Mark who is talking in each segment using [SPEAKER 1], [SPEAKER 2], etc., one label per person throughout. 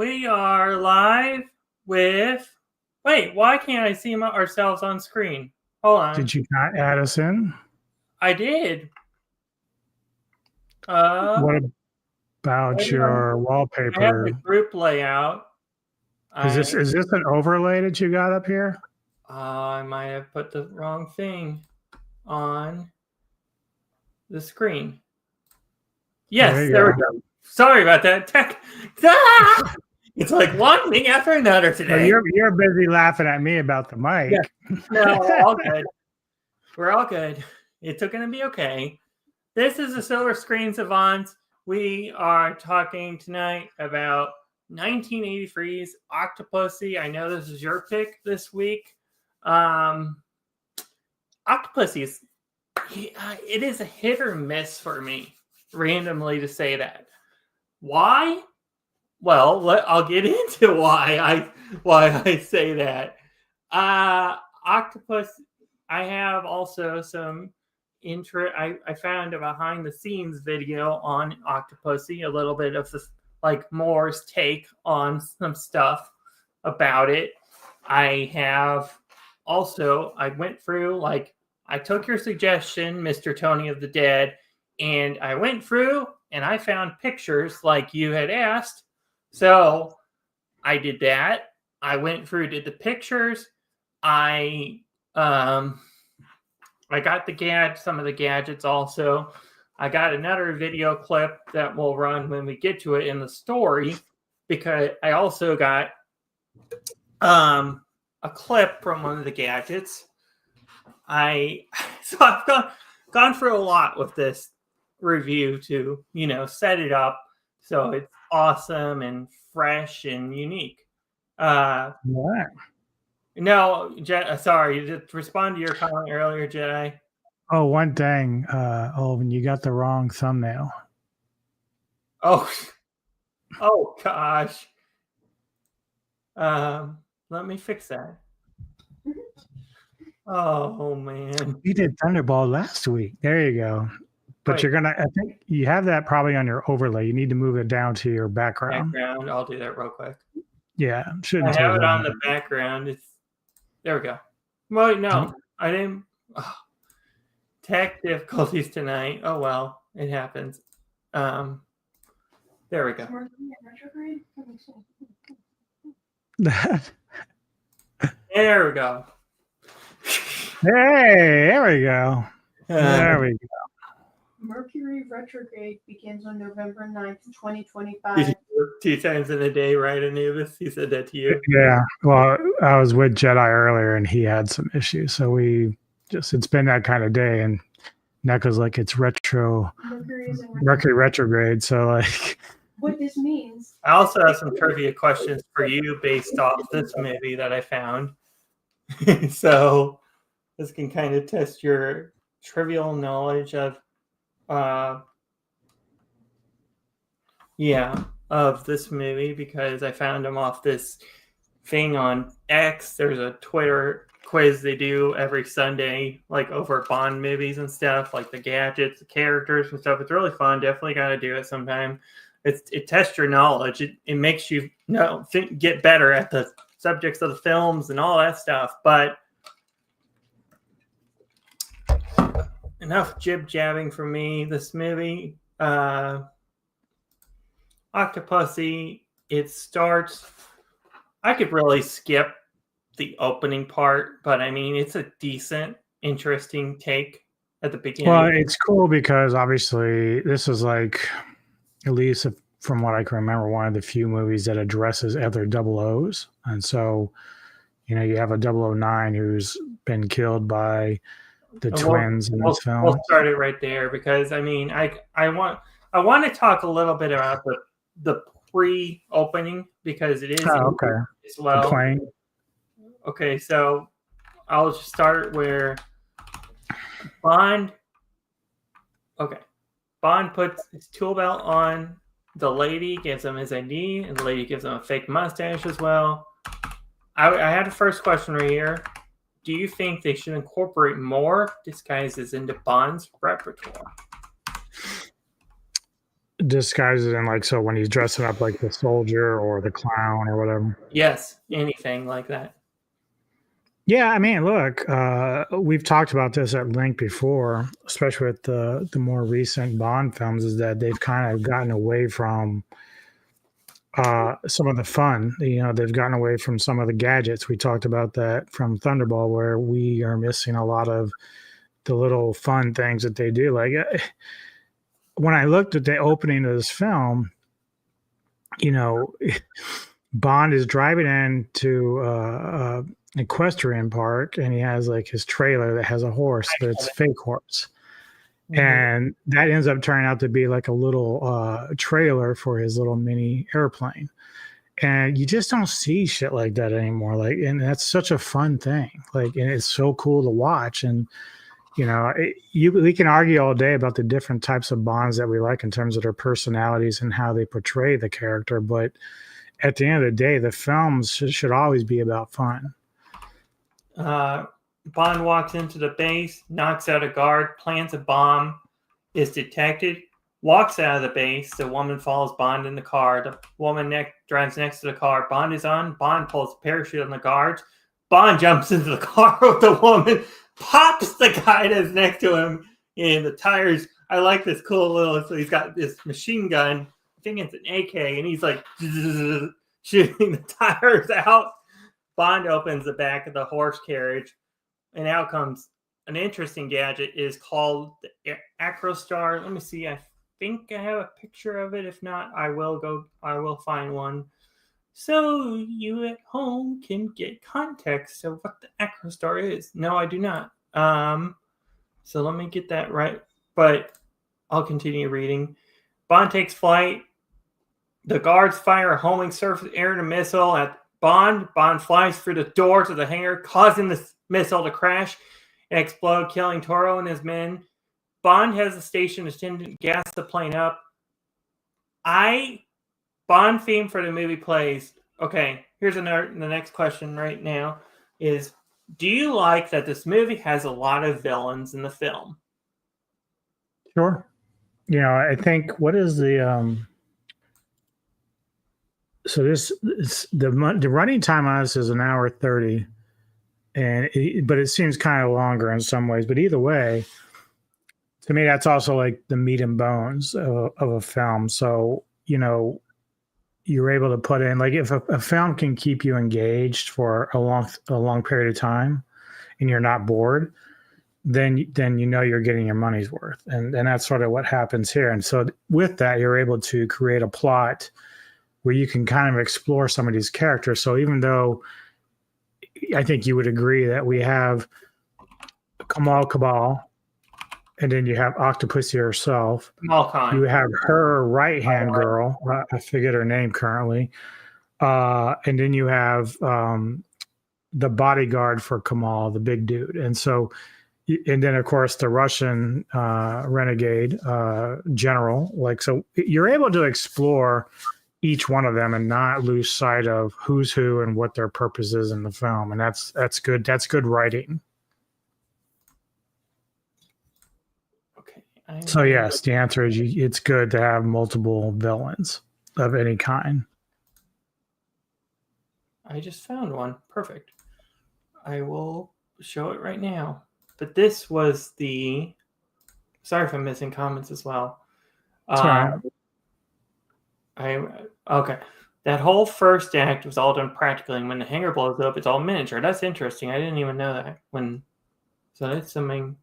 [SPEAKER 1] We are live with... Wait, why can't I see ourselves on screen? Hold on.
[SPEAKER 2] Did you not add us in?
[SPEAKER 1] I did.
[SPEAKER 2] What about your wallpaper?
[SPEAKER 1] I have the group layout.
[SPEAKER 2] Is this an overlay that you got up here?
[SPEAKER 1] I might have put the wrong thing on the screen. Yes, there we go. Sorry about that. Tech. Ah! It's like one thing after another today.
[SPEAKER 2] Well, you're busy laughing at me about the mic.
[SPEAKER 1] Yeah. No, all good. We're all good. It's going to be okay. This is the Silver Screen Savants. We are talking tonight about 1983's Octopussy. I know this is your pick this week. Octopussy it is a hit or miss for me, randomly to say that. Why? Well, I'll get into why I say that. Octopus. I have also some I found a behind the scenes video on Octopussy, a little bit of this, like Moore's take on some stuff about it. I went through, like, I took your suggestion, Mr. Tony of the Dead, and I went through and I found pictures like you had asked. So I did that. I went through, did the pictures. I got some of the gadgets also. I got another video clip that will run when we get to it in the story, because I also got a clip from one of the gadgets. So I've gone through a lot with this review to, set it up so it's awesome and fresh and unique.
[SPEAKER 2] What?
[SPEAKER 1] No, sorry, to respond to your comment earlier, Jedi.
[SPEAKER 2] Oh, one thing. When you got the wrong thumbnail.
[SPEAKER 1] Oh gosh. Let me fix that. Oh man.
[SPEAKER 2] You did Thunderball last week. There you go. But
[SPEAKER 1] Wait.
[SPEAKER 2] I think you have that probably on your overlay. You need to move it down to your background.
[SPEAKER 1] I'll do that real quick.
[SPEAKER 2] Yeah.
[SPEAKER 1] I have it on the background. There we go. Well, no, I didn't. Oh, tech difficulties tonight. Oh well, it happens. There we go. There we go.
[SPEAKER 2] Hey, there we go. There we go.
[SPEAKER 3] Mercury retrograde begins on November 9th, 2025.
[SPEAKER 1] Did you work 2 times in a day, right, Anubis? He said that to you?
[SPEAKER 2] Yeah. Well, I was with Jedi earlier and he had some issues. So it's been that kind of day. And Neka's like, it's Mercury retrograde. So, like.
[SPEAKER 3] What this means.
[SPEAKER 1] I also have some trivia questions for you based off this movie that I found. So this can kind of test your trivial knowledge of this movie, because I found them off this thing on X. There's a Twitter quiz they do every Sunday, like over Bond movies and stuff, like the gadgets, the characters and stuff. It's really fun. Definitely got to do it sometime. It tests your knowledge. It makes you get better at the subjects of the films and all that stuff. But enough jib-jabbing from me. This movie, Octopussy, it starts... I could really skip the opening part, but I mean, it's a decent, interesting take at the beginning.
[SPEAKER 2] Well, it's cool because obviously this is like, at least from what I can remember, one of the few movies that addresses other double O's. And so, you have a 009 who's been killed by the twins in this film.
[SPEAKER 1] We'll start it right there, because I mean, I want to talk a little bit about the pre-opening, because it is
[SPEAKER 2] okay
[SPEAKER 1] as well.
[SPEAKER 2] The plane.
[SPEAKER 1] Okay, so I'll just start where Bond puts his tool belt on. The lady gives him his ID, and the lady gives him a fake mustache as well. I had a first question right here. Do you think they should incorporate more disguises into Bond's repertoire?
[SPEAKER 2] disguises in like, so when he's dressing up like the soldier or the clown or whatever.
[SPEAKER 1] Yes, anything like that.
[SPEAKER 2] Yeah, I mean, look, we've talked about this at length before, especially with the more recent Bond films, is that they've kind of gotten away from some of the fun. They've gotten away from some of the gadgets. We talked about that from Thunderball, where we are missing a lot of the little fun things that they do. Like when I looked at the opening of this film, Bond is driving into equestrian park, and he has like his trailer that has a horse, but it's a fake horse. Mm-hmm. And that ends up turning out to be like a little trailer for his little mini airplane. And you just don't see shit like that anymore. Like, and that's such a fun thing. Like, and it's so cool to watch. And we can argue all day about the different types of Bonds that we like in terms of their personalities and how they portray the character, but at the end of the day, the films should always be about fun.
[SPEAKER 1] Bond walks into the base, knocks out a guard, plants a bomb, is detected, walks out of the base. The woman follows Bond in the car. The woman drives next to the car. Bond is on. Bond pulls a parachute on the guards. Bond jumps into the car with the woman, pops the guy that's next to him in the tires. I like this cool little, so he's got this machine gun. I think it's an AK, and he's like shooting the tires out. Bond opens the back of the horse carriage, and out comes an interesting gadget. It is called the Acrostar. Let me see. I think I have a picture of it. If not, I will find one. So you at home can get context of what the Acrostar is. No, I do not. So let me get that right. But I'll continue reading. Bond takes flight. The guards fire a homing surface air missile at Bond. Bond flies through the door to the hangar, causing the missile to crash and explode, killing Toro and his men. Bond has the station attendant gas the plane up. Bond theme for the movie plays. Okay, here's the next question right now is, do you like that this movie has a lot of villains in the film?
[SPEAKER 2] Sure. I think what is the so the running time on this is an hour 30, but it seems kind of longer in some ways. But either way, to me, that's also like the meat and bones of a film. So you're able to put in, like, if a film can keep you engaged for a long period of time, and you're not bored, then you're getting your money's worth, and that's sort of what happens here. And so with that, you're able to create a plot where you can kind of explore some of these characters. So even though I think you would agree that we have Kamal Khan, and then you have Octopussy herself.
[SPEAKER 1] Kamal Khan.
[SPEAKER 2] You have her right-hand girl. I forget her name currently. And then you have the bodyguard for Kamal, the big dude. And so, and then of course the Russian renegade general. Like, so you're able to explore each one of them and not lose sight of who's who and what their purpose is in the film. And that's good. That's good writing. So yes, the answer is it's good to have multiple villains of any kind.
[SPEAKER 1] I just found one. Perfect. I will show it right now. But this was sorry if I'm missing comments as well.
[SPEAKER 2] Right.
[SPEAKER 1] Okay. That whole first act was all done practically. And when the hangar blows up, it's all miniature. That's interesting. I didn't even know that. So that's something.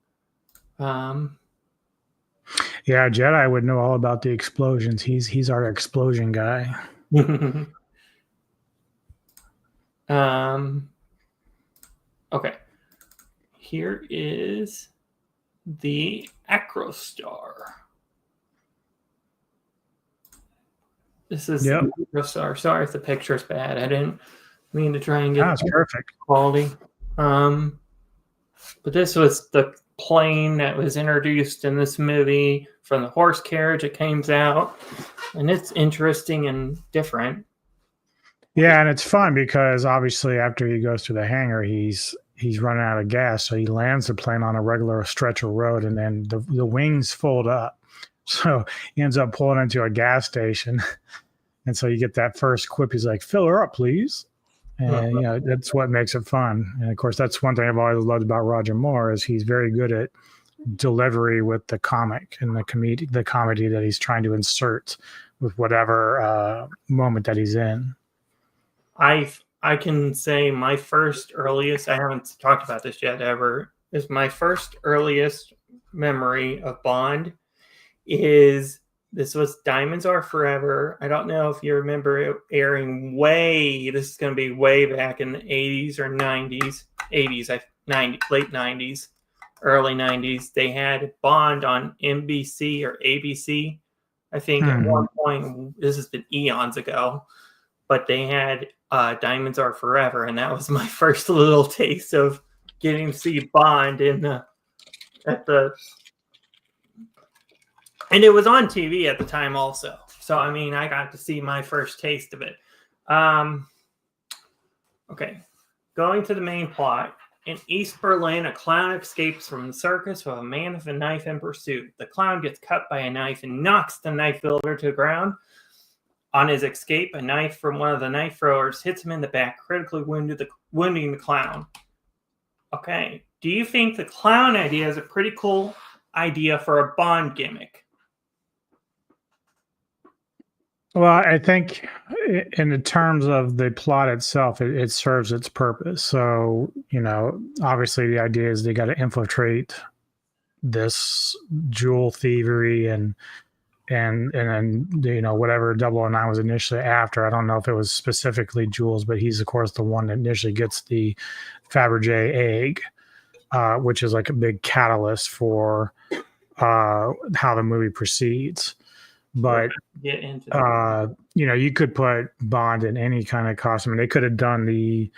[SPEAKER 2] Yeah, Jedi would know all about the explosions. He's our explosion guy.
[SPEAKER 1] Okay. Here is the Acrostar. This is the Acrostar. Sorry if the picture's bad. I didn't mean to try and get
[SPEAKER 2] That's perfect
[SPEAKER 1] quality. But this was the plane that was introduced in this movie from the horse carriage. It came out, and it's interesting and different.
[SPEAKER 2] Yeah, and it's fun because obviously after he goes through the hangar, he's running out of gas, so he lands the plane on a regular stretch of road, and then the wings fold up. So he ends up pulling into a gas station. And so you get that first quip. He's like, "Fill her up, please." And, you know, that's what makes it fun. And of course, that's one thing I've always loved about Roger Moore is he's very good at delivery with the comic and the comedy that he's trying to insert with whatever moment that he's in.
[SPEAKER 1] I can say my first earliest, I haven't talked about this yet ever, is my first earliest memory of Bond is this was Diamonds Are Forever. I don't know if you remember it airing this is going to be way back in the 80s or 90s, 80s, late 90s, early 90s. They had Bond on NBC or ABC. I think at one point, this has been eons ago, but they had Diamonds Are Forever, and that was my first little taste of getting to see Bond and it was on TV at the time also. So, I mean, I got to see my first taste of it. Okay. Going to the main plot. In East Berlin, a clown escapes from the circus with a man with a knife in pursuit. The clown gets cut by a knife and knocks the knife builder to the ground. On his escape, a knife from one of the knife throwers hits him in the back, critically wounding the clown. Okay. Do you think the clown idea is a pretty cool idea for a Bond gimmick?
[SPEAKER 2] Well, I think in the terms of the plot itself, it serves its purpose. So, you know, obviously the idea is they got to infiltrate this jewel thievery and then, you know, whatever 009 was initially after. I don't know if it was specifically jewels, but he's, of course, the one that initially gets the Fabergé egg, which is like a big catalyst for how the movie proceeds. But
[SPEAKER 1] get into
[SPEAKER 2] you know, you could put Bond in any kind of costume, and they could have done the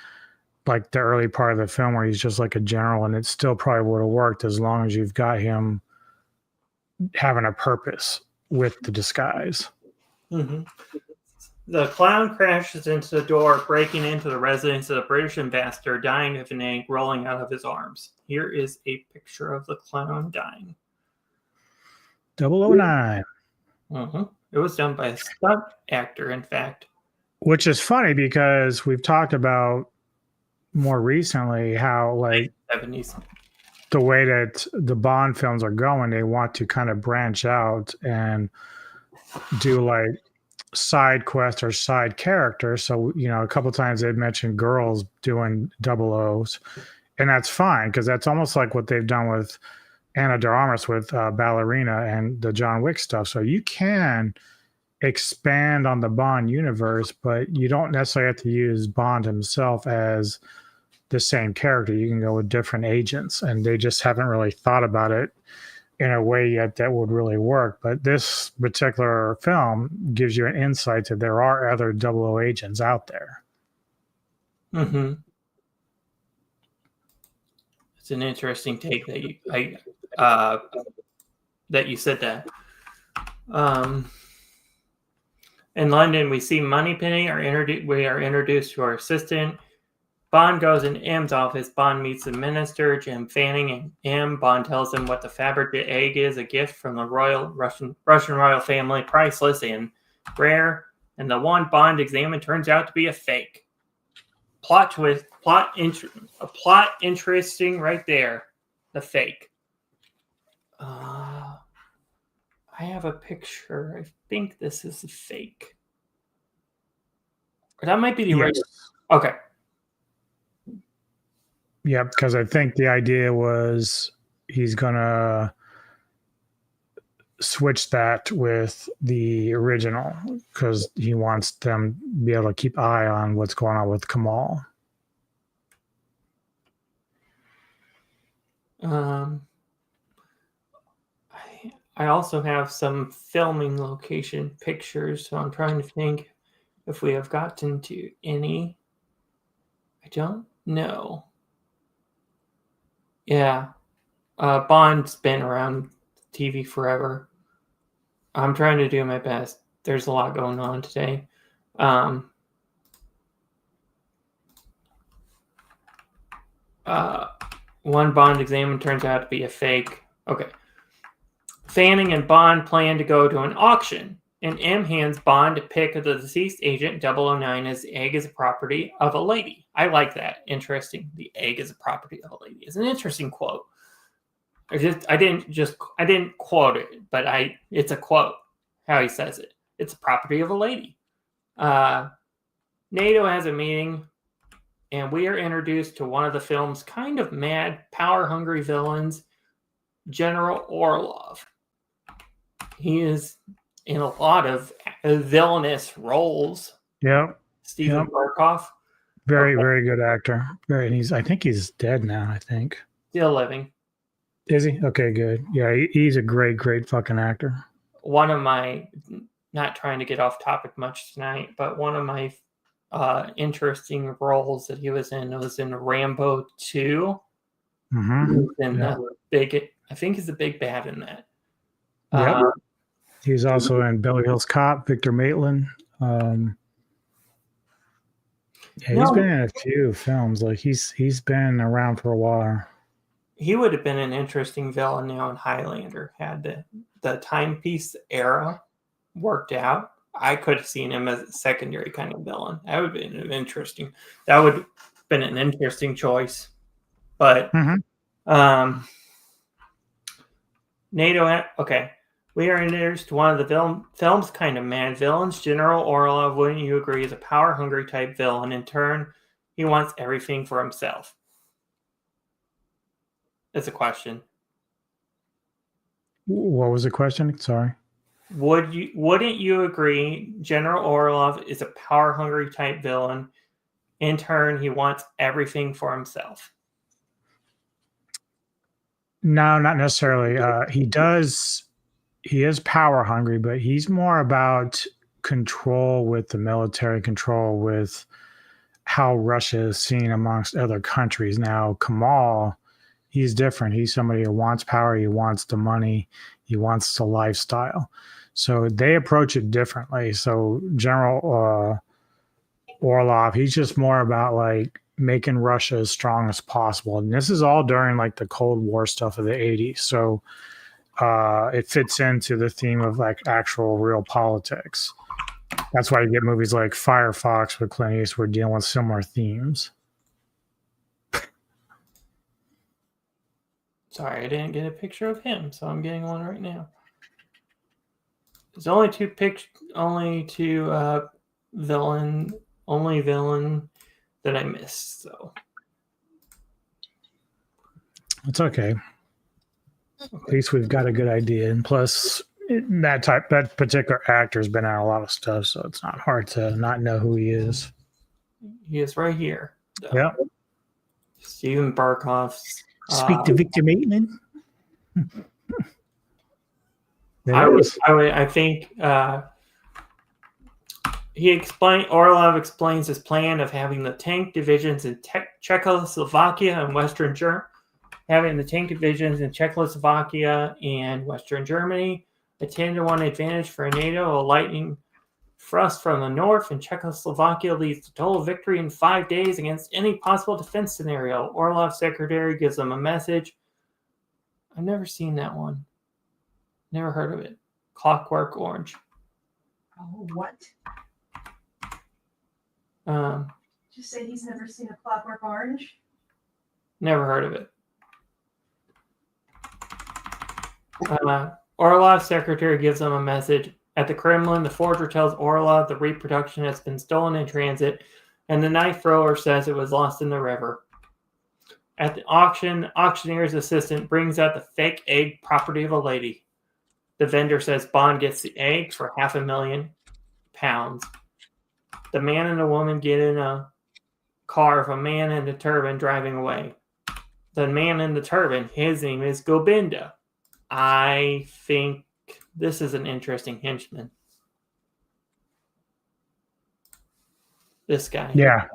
[SPEAKER 2] early part of the film where he's just like a general, and it still probably would have worked as long as you've got him having a purpose with the disguise.
[SPEAKER 1] Mm-hmm. The clown crashes into the door, breaking into the residence of the British ambassador, dying of an egg rolling out of his arms. Here is a picture of the clown dying.
[SPEAKER 2] 009.
[SPEAKER 1] Mm-hmm. It was done by a stunt actor, in fact.
[SPEAKER 2] Which is funny because we've talked about more recently how, like,
[SPEAKER 1] 70s.
[SPEAKER 2] The way that the Bond films are going, they want to kind of branch out and do like side quests or side characters. So, you know, a couple of times they've mentioned girls doing double O's, and that's fine because that's almost like what they've done with Anna de Armas with Ballerina and the John Wick stuff. So you can expand on the Bond universe, but you don't necessarily have to use Bond himself as the same character. You can go with different agents, and they just haven't really thought about it in a way yet that would really work. But this particular film gives you an insight that there are other 00 agents out there.
[SPEAKER 1] Mm-hmm. It's an interesting take that you said that. In London, we see Moneypenny. We are introduced to our assistant. Bond goes in M's office. Bond meets the minister, Jim Fanning, and M. Bond tells him what the Fabergé egg is, a gift from the Russian royal family, priceless and rare. And the one Bond examined turns out to be a fake. Plot twist, plot interesting right there. The fake. I have a picture. I think this is a fake. Or that might be the original. Okay.
[SPEAKER 2] Yeah, because I think the idea was he's going to switch that with the original because he wants them to be able to keep eye on what's going on with Kamal.
[SPEAKER 1] I also have some filming location pictures, so I'm trying to think if we have gotten to any. I don't know. Yeah. Bond's been around TV forever. I'm trying to do my best. There's a lot going on today. One Bond examined turns out to be a fake. Okay. Fanning and Bond plan to go to an auction, and M hands Bond a pic of the deceased agent 009 as the egg is a property of a lady. I like that. Interesting. The egg is a property of a lady. It's an interesting quote. I didn't quote it, but it's a quote. How he says it. It's a property of a lady. NATO has a meeting, and we are introduced to one of the film's kind of mad, power-hungry villains, General Orlov. He is in a lot of villainous roles.
[SPEAKER 2] Yep.
[SPEAKER 1] Steven Barkoff.
[SPEAKER 2] Very, very good actor. I think he's dead now, I think.
[SPEAKER 1] Still living.
[SPEAKER 2] Is he? Okay, good. Yeah, he's a great, great fucking actor.
[SPEAKER 1] One of my, not trying to get off topic much tonight, but one of my interesting roles that he was in Rambo 2.
[SPEAKER 2] Mm-hmm.
[SPEAKER 1] And I think he's the big bad in that.
[SPEAKER 2] Yeah. He's also in Beverly Hills Cop, Victor Maitland. He's been in a few films. Like he's been around for a while.
[SPEAKER 1] He would have been an interesting villain now in Highlander had the timepiece era worked out. I could have seen him as a secondary kind of villain. That would have been interesting. That would have been an interesting choice. But NATO, okay. We are introduced to one of the film's kind of mad villains. General Orlov, wouldn't you agree, is a power-hungry type villain. In turn, he wants everything for himself. That's a question.
[SPEAKER 2] What was the question? Sorry.
[SPEAKER 1] Wouldn't you agree General Orlov is a power-hungry type villain? In turn, he wants everything for himself.
[SPEAKER 2] No, not necessarily. He is power hungry, but he's more about control with the military, control with how Russia is seen amongst other countries. Now, Kamal, he's different. He's somebody who wants power. He wants the money. He wants the lifestyle. So they approach it differently. So General Orlov, he's just more about like making Russia as strong as possible. And this is all during like the Cold War stuff of the 80s. So it fits into the theme of like actual real politics. That's why you get movies like Firefox with Clint Eastwood dealing with similar themes.
[SPEAKER 1] Sorry, I didn't get a picture of him, so I'm getting one right now. There's only two villain that I missed, so
[SPEAKER 2] it's okay. At least we've got a good idea, and plus that particular actor's been on a lot of stuff, so it's not hard to not know who he is.
[SPEAKER 1] He is right here.
[SPEAKER 2] Yeah,
[SPEAKER 1] Steven Barkoff's.
[SPEAKER 2] Speak to Victor Maitland.
[SPEAKER 1] I think Orlov explains his plan of having the tank divisions in Czechoslovakia and Western Germany. Having the tank divisions in Czechoslovakia and Western Germany, a 10-1 advantage for NATO, a lightning thrust from the north, and Czechoslovakia leads to total victory in 5 days against any possible defense scenario. Orlov's secretary gives them a message. I've never seen that one. Never heard of it. Clockwork Orange.
[SPEAKER 3] Oh, what? Just say he's never seen a Clockwork Orange?
[SPEAKER 1] Never heard of it. Orlov's secretary gives them a message. At the Kremlin, the forger tells Orlov the reproduction has been stolen in transit, and the knife thrower says it was lost in the river. At the auction, the auctioneer's assistant brings out the fake egg property of a lady. The vendor says Bond gets the egg for £500,000. The man and the woman get in a car of a man in a turban driving away. The man in the turban, his name is Gobinda. I think this is an interesting henchman. This guy.
[SPEAKER 2] Yeah.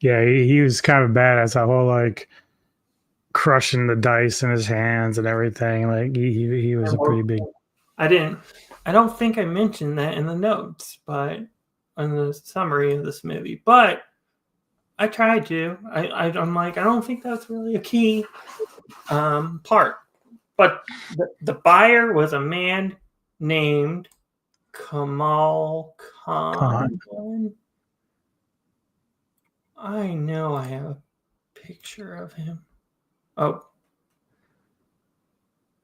[SPEAKER 2] He was kind of badass. That whole like crushing the dice in his hands and everything. Like he was a pretty big.
[SPEAKER 1] I don't think I mentioned that in the notes, but in the summary of this movie. But I tried to. I'm like, I don't think that's really a key part. But the buyer was a man named Kamal Khan. I know I have a picture of him. Oh,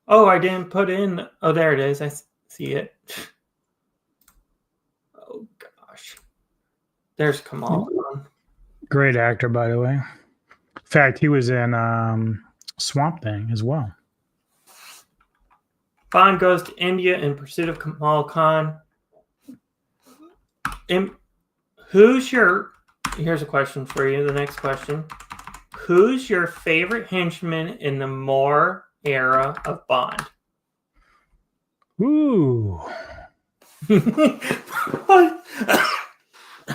[SPEAKER 1] I didn't put in. Oh, there it is. I see it. Oh gosh, there's Kamal Khan.
[SPEAKER 2] Great actor, by the way. In fact, he was in Swamp Thing as well.
[SPEAKER 1] Bond goes to India in pursuit of Kamal Khan. Here's a question for you. The next question. Who's your favorite henchman in the Moore era of Bond?
[SPEAKER 2] Ooh.
[SPEAKER 1] What?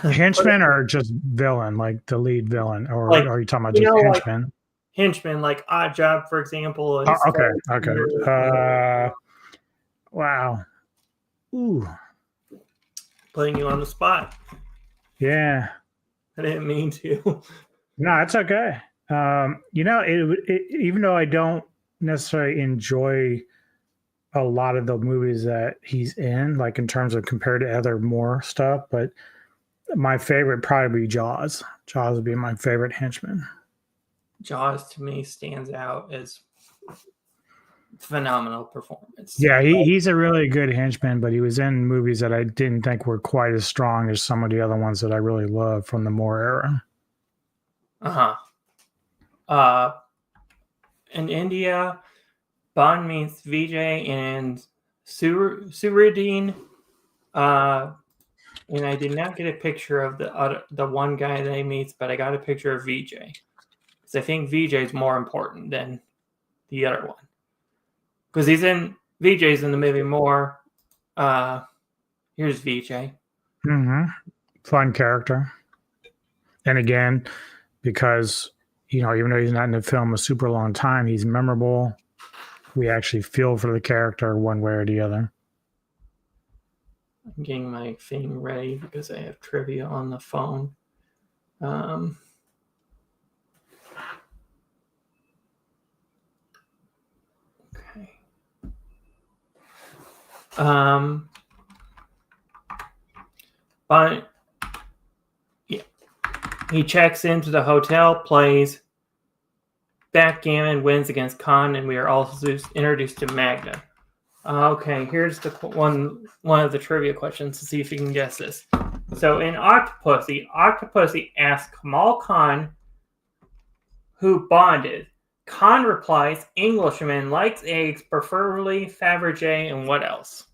[SPEAKER 2] Henchman or just villain, like the lead villain? Or
[SPEAKER 1] Like,
[SPEAKER 2] are you talking about just henchman?
[SPEAKER 1] Like henchman, like Odd Job, for example. Is
[SPEAKER 2] Okay. Wow. Ooh.
[SPEAKER 1] Putting you on the spot.
[SPEAKER 2] Yeah.
[SPEAKER 1] I didn't mean to.
[SPEAKER 2] No, it's okay. Even though I don't necessarily enjoy a lot of the movies that he's in, like in terms of compared to other Moore stuff, but my favorite probably be Jaws. Jaws would be my favorite henchman.
[SPEAKER 1] Jaws to me stands out as phenomenal performance.
[SPEAKER 2] Yeah, he's a really good henchman, but he was in movies that I didn't think were quite as strong as some of the other ones that I really love from the Moore
[SPEAKER 1] era. In India, Bond meets Vijay and Suruddin. And I did not get a picture of the one guy that he meets, but I got a picture of Vijay. Because I think Vijay is more important than the other one. Because Vijay's in the movie more. Here's Vijay.
[SPEAKER 2] Mm-hmm. Fun character. And again, because, even though he's not in the film a super long time, he's memorable. We actually feel for the character one way or the other.
[SPEAKER 1] I'm getting my thing ready because I have trivia on the phone. Okay. But yeah, he checks into the hotel, plays backgammon, wins against Khan, and we are also introduced to Magda. Okay, here's the one of the trivia questions to see if you can guess this. So in Octopussy asks Kamal Khan who Bond is. Khan replies, Englishman, likes eggs, preferably Fabergé, and what else?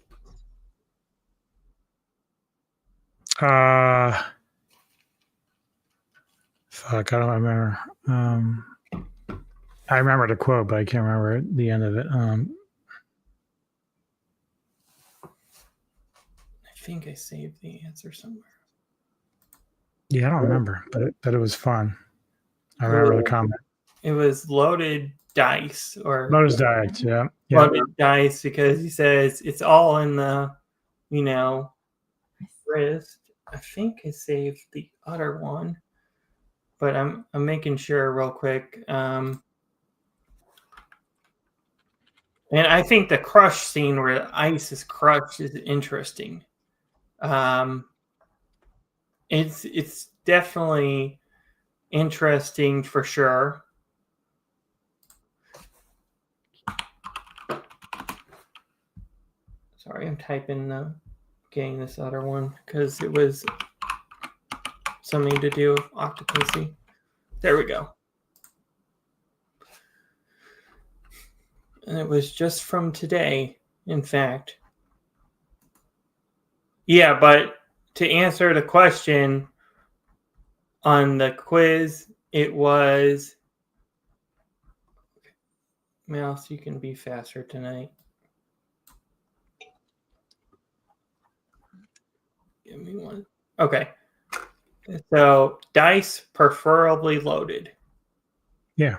[SPEAKER 2] Fuck, I don't remember. I remember the quote, but I can't remember the end of it. I
[SPEAKER 1] think I saved the answer somewhere.
[SPEAKER 2] Yeah, I don't remember, but it was fun. I remember the comment.
[SPEAKER 1] It was loaded dice or
[SPEAKER 2] loaded dice, yeah.
[SPEAKER 1] Loaded dice because he says it's all in the, wrist. I think I saved the other one, but I'm making sure real quick. And I think the crush scene where the ice is crushed is interesting. It's definitely interesting for sure. Sorry, I'm typing getting this other one because it was something to do with Octopussy. There we go. And it was just from today, in fact. Yeah, but to answer the question on the quiz, it was... Mouse, you can be faster tonight. Give me one. Okay. So, dice preferably loaded.
[SPEAKER 2] Yeah.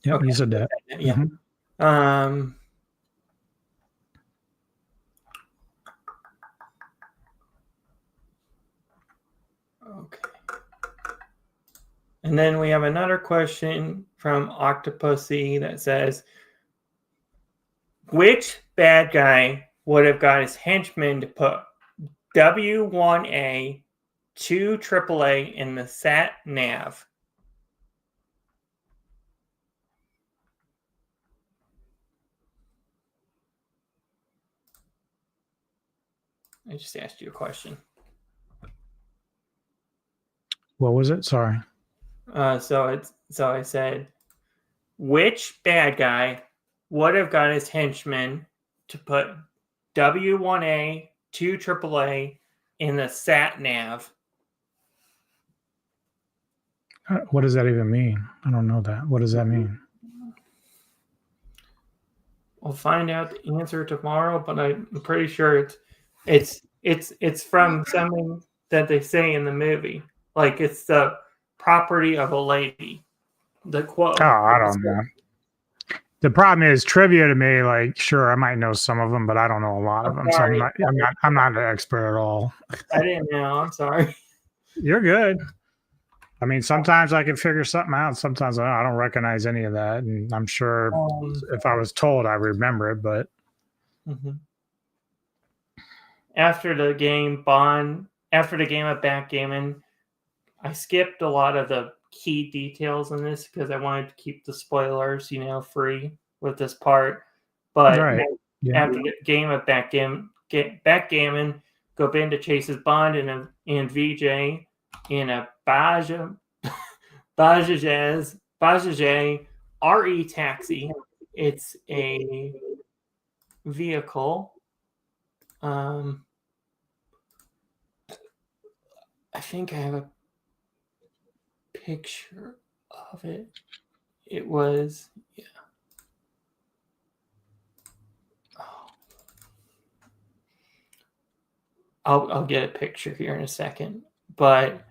[SPEAKER 2] Yeah, okay. You said that.
[SPEAKER 1] Yeah. Mm-hmm. Okay. And then we have another question from Octopussy that says, Which bad guy would have got his henchmen to put W1A to AAA in the sat nav? I just asked you a question.
[SPEAKER 2] What was it? Sorry.
[SPEAKER 1] So I said, which bad guy would have got his henchmen to put W1A to AAA in the sat nav?
[SPEAKER 2] What does that even mean? I don't know that. What does that mean?
[SPEAKER 1] We'll find out the answer tomorrow, but I'm pretty sure it's from something that they say in the movie. Like it's the property of a lady. The quote.
[SPEAKER 2] Oh, I don't know. The problem is trivia to me. Like, sure, I might know some of them, but I don't know a lot of them.
[SPEAKER 1] Sorry.
[SPEAKER 2] So I'm not an expert at all.
[SPEAKER 1] I didn't know. I'm sorry.
[SPEAKER 2] You're good. I mean, sometimes I can figure something out. Sometimes I don't recognize any of that, and I'm sure if I was told, I remember it. But
[SPEAKER 1] after the game of backgammon, I skipped a lot of the key details in this because I wanted to keep the spoilers, free with this part. But after the game of backgammon, Gobinda chases Bond and VJ in a Bajaj RE taxi. It's a vehicle. I think I have a picture of it. It was, yeah. Oh. I'll get a picture here in a second, but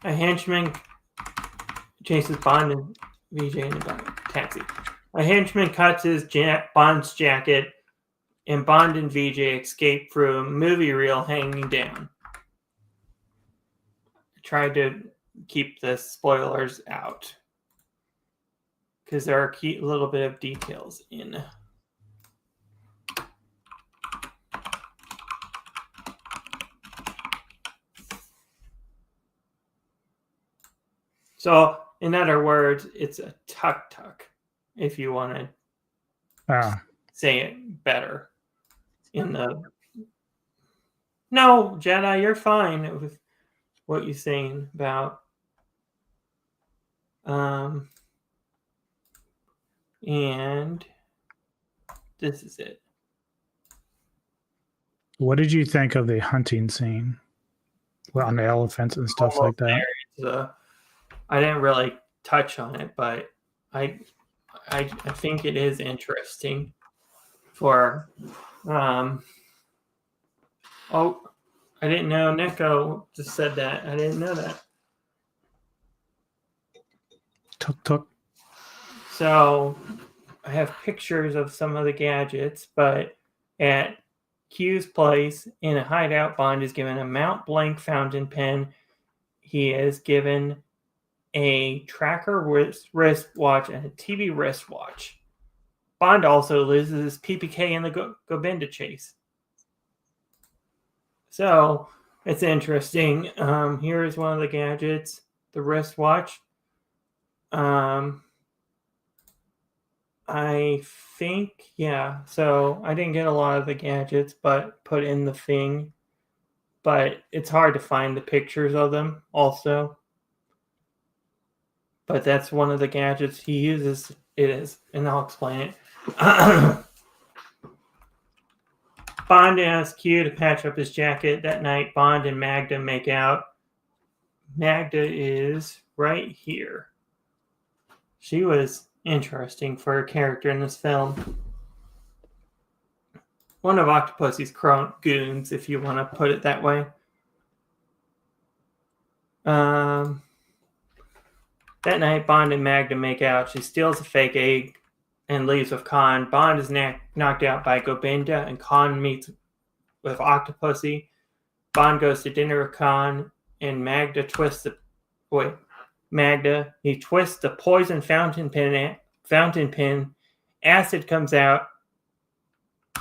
[SPEAKER 1] a henchman chases Bond and VJ in a taxi. A henchman cuts his Bond's jacket, and Bond and VJ escape through a movie reel hanging down. I tried to keep the spoilers out because there are a little bit of details in. So, in other words, it's a tuk-tuk, if you want to say it better. No, Jedi, you're fine with what you're saying about. And this is it.
[SPEAKER 2] What did you think of the hunting scene? Well, on the elephants and stuff like that?
[SPEAKER 1] I didn't really touch on it, but I think it is interesting for I didn't know Neko just said that. I didn't know that.
[SPEAKER 2] Tuk.
[SPEAKER 1] So I have pictures of some of the gadgets, but at Q's place in a hideout, Bond is given a Mount Blanc fountain pen. He is given a tracker wristwatch and a TV wristwatch. Bond also loses his PPK in the Gobinda chase. So it's interesting. Here is one of the gadgets, the wristwatch. I think, yeah. So I didn't get a lot of the gadgets, but put in the thing. But it's hard to find the pictures of them also. But that's one of the gadgets he uses. It is, and I'll explain it. Bond asks Q to patch up his jacket. That night, Bond and Magda make out. Magda is right here. She was interesting for a character in this film. One of Octopussy's goons, if you want to put it that way. That night, Bond and Magda make out. She steals a fake egg and leaves with Khan. Bond is knocked out by Gobinda, and Khan meets with Octopussy. Bond goes to dinner with Khan, and Magda twists the he twists the poison fountain pin. Acid comes out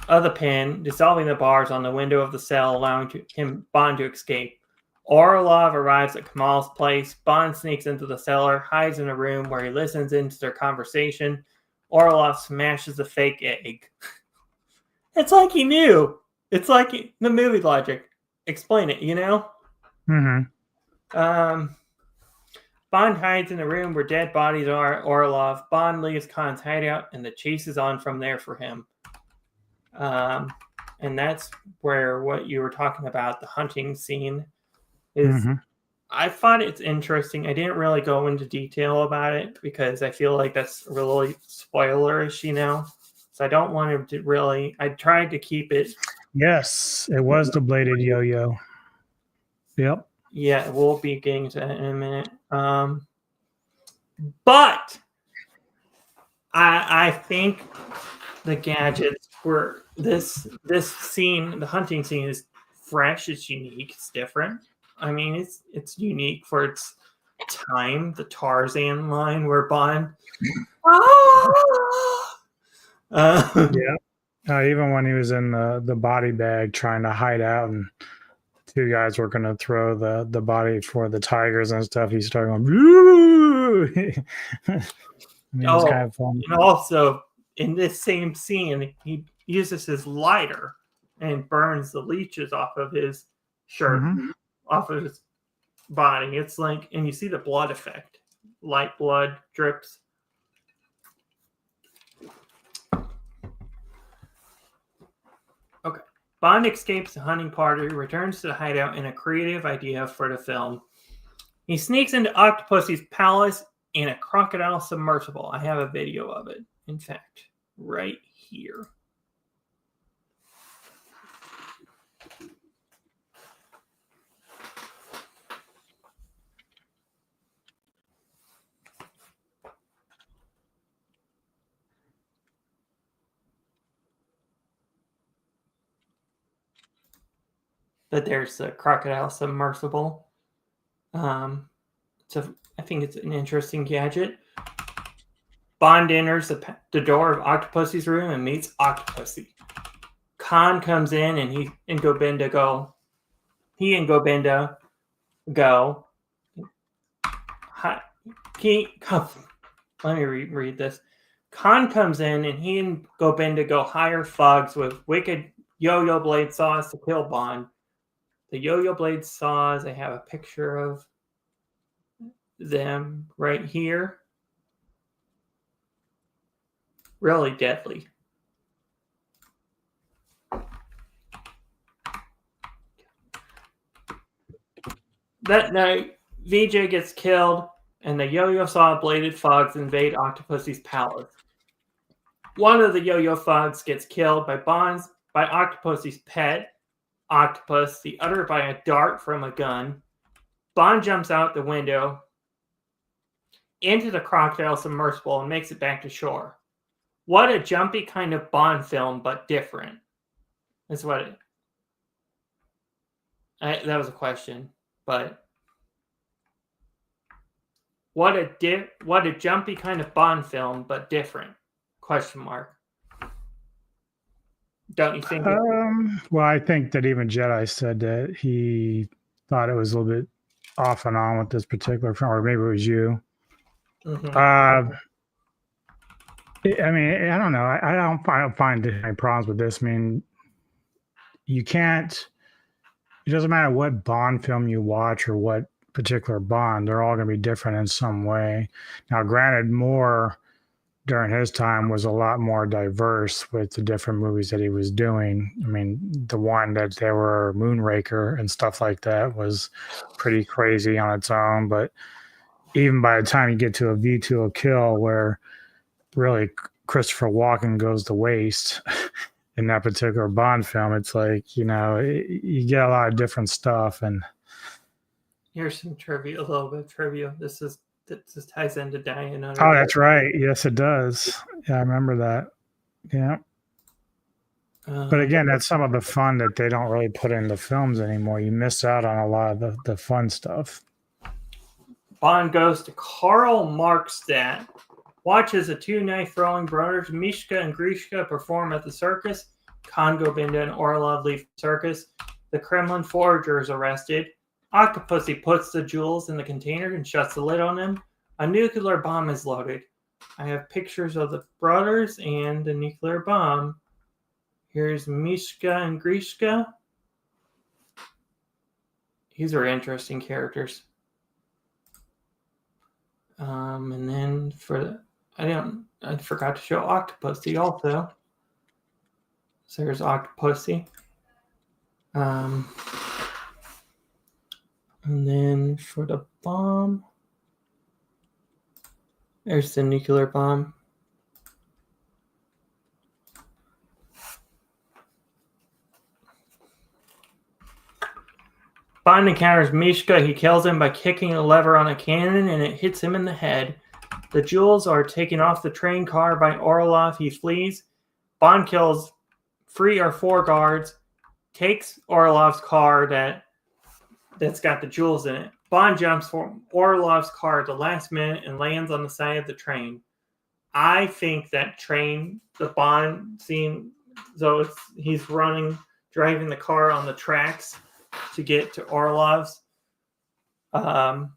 [SPEAKER 1] of the pin, dissolving the bars on the window of the cell, allowing Bond to escape. Orlov arrives at Kamal's place. Bond sneaks into the cellar, hides in a room where he listens into their conversation. Orlov smashes a fake egg. It's like he knew. It's like the movie logic. Explain it, you know?
[SPEAKER 2] Mm-hmm.
[SPEAKER 1] Bond hides in a room where dead bodies are. Orlov. Bond leaves Khan's hideout, and the chase is on from there for him. And that's where what you were talking about, the hunting scene, is.
[SPEAKER 2] Mm-hmm.
[SPEAKER 1] I thought it's interesting. I didn't really go into detail about it because I feel like that's really spoilerish, you know? So I don't want to really... I tried to keep it...
[SPEAKER 2] Yes, it was the bladed yo-yo. Yep.
[SPEAKER 1] Yeah, we'll be getting to that in a minute. But I think the gadgets were... This scene, the hunting scene, is fresh. It's unique. It's different. I mean, it's unique for its time. The Tarzan line where Bond...
[SPEAKER 2] Yeah. Even when he was in the body bag trying to hide out, and two guys were going to throw the body for the tigers and stuff, he started going, it was kind of fun.
[SPEAKER 1] And also, in this same scene, he uses his lighter and burns the leeches off of his shirt, off of his body. It's like, and you see the blood effect. Light blood drips. Okay. Bond escapes the hunting party, returns to the hideout in a creative idea for the film. He sneaks into Octopussy's palace in a crocodile submersible. I have a video of it, in fact, right here. But there's a crocodile submersible. I think it's an interesting gadget. Bond enters the door of Octopussy's room and meets Octopussy. Khan comes in and he and Govinda go. Let me read this. Khan comes in and he and Govinda go hire thugs with wicked yo-yo blade saws to kill Bond. The yo-yo blade saws, I have a picture of them right here. Really deadly. That night, VJ gets killed, and the yo-yo saw bladed thugs invade Octopussy's palace. One of the yo-yo thugs gets killed by Octopussy's pet, Octopus, the other by a dart from a gun. Bond jumps out the window into the crocodile submersible and makes it back to shore. What a jumpy kind of Bond film, but different. That's what that was a question, but what a jumpy kind of Bond film, but different? Question mark. Don't you think?
[SPEAKER 2] Well, I think that even Jedi said that he thought it was a little bit off and on with this particular film, or maybe it was you.
[SPEAKER 1] Mm-hmm.
[SPEAKER 2] I mean, I don't know. I don't find any problems with this. I mean, you can't. It doesn't matter what Bond film you watch or what particular Bond; they're all going to be different in some way. Now, granted, Moore during his time was a lot more diverse with the different movies that he was doing. I mean, the one that they were Moonraker and stuff like that was pretty crazy on its own. But even by the time you get to A View to a Kill, where really Christopher Walken goes to waste in that particular Bond film, it's like, you know, you get a lot of different stuff. And
[SPEAKER 1] here's some trivia, a little bit of trivia. This ties into Die Another
[SPEAKER 2] Oh,
[SPEAKER 1] Day.
[SPEAKER 2] that's right. Yes, it does. Yeah, I remember that. Yeah. But again, that's some of the fun that they don't really put in the films anymore. You miss out on a lot of the fun stuff.
[SPEAKER 1] Bond goes to Karl Marxstadt, watches the two knife-throwing brothers Mishka and Grishka perform at the circus. Khan, Gobinda, and Orlov leave the circus. The Kremlin forager is arrested. Octopussy puts the jewels in the container and shuts the lid on them. A nuclear bomb is loaded. I have pictures of the brothers and the nuclear bomb. Here's Mishka and Grishka. These are interesting characters. And then I forgot to show Octopussy also. So there's Octopussy. And then for the bomb, there's the nuclear bomb. Bond encounters Mishka. He kills him by kicking a lever on a cannon, and it hits him in the head. The jewels are taken off the train car by Orlov. He flees. Bond kills 3 or 4 guards, takes Orlov's car that's got the jewels in it. Bond jumps from Orlov's car at the last minute and lands on the side of the train. I think that train, the Bond scene, so he's driving the car on the tracks to get to Orlov's, in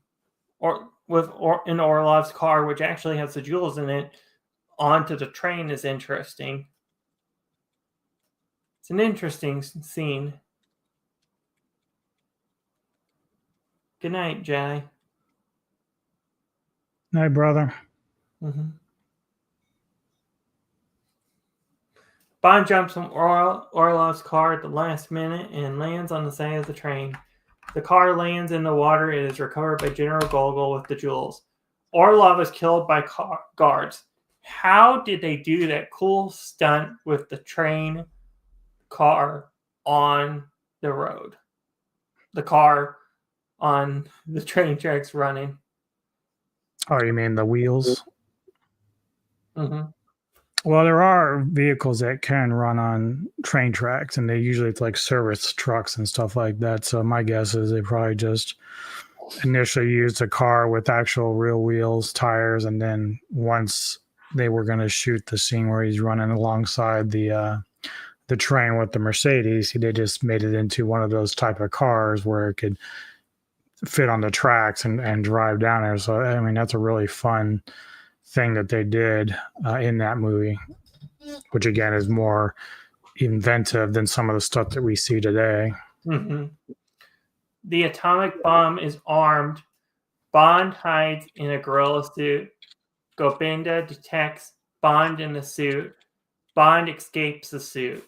[SPEAKER 1] Orlov's car, which actually has the jewels in it, onto the train is interesting. It's an interesting scene. Good night, Jai.
[SPEAKER 2] Night, brother.
[SPEAKER 1] Mm-hmm. Bond jumps from Orlov's car at the last minute and lands on the side of the train. The car lands in the water. It is recovered by General Gogol with the jewels. Orlov is killed by guards. How did they do that cool stunt with the train car on the road? The car on the train tracks running.
[SPEAKER 2] Oh, you mean the wheels?
[SPEAKER 1] Mm-hmm.
[SPEAKER 2] Well, there are vehicles that can run on train tracks, and it's like service trucks and stuff like that. So my guess is they probably just initially used a car with actual real wheels, tires, and then once they were going to shoot the scene where he's running alongside the train with the Mercedes, they just made it into one of those type of cars where it could fit on the tracks and drive down there. So I mean, that's a really fun thing that they did in that movie, which again is more inventive than some of the stuff that we see today.
[SPEAKER 1] Mm-hmm. The atomic bomb is armed. Bond hides in a gorilla suit. Gobinda detects Bond in the suit. Bond escapes the suit.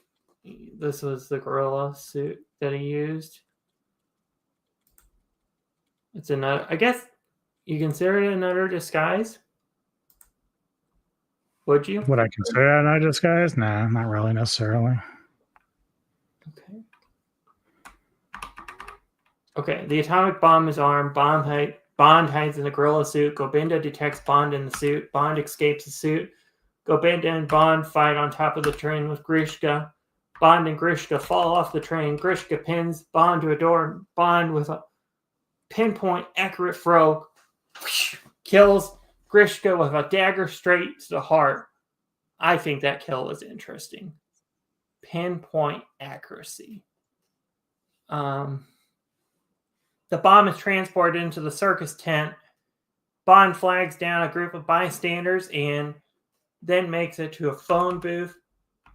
[SPEAKER 1] This was the gorilla suit that he used. It's another, I guess you consider it another disguise? Would you?
[SPEAKER 2] Would I consider that another disguise? Nah, not really necessarily.
[SPEAKER 1] Okay. The atomic bomb is armed. Bond hides in a gorilla suit. Gobinda detects Bond in the suit. Bond escapes the suit. Gobinda and Bond fight on top of the train with Grishka. Bond and Grishka fall off the train. Grishka pins Bond to a door. Bond, with a pinpoint accurate throw, kills Grishka with a dagger straight to the heart. I think that kill was interesting. Pinpoint accuracy. The bomb is transported into the circus tent. Bond flags down a group of bystanders and then makes it to a phone booth.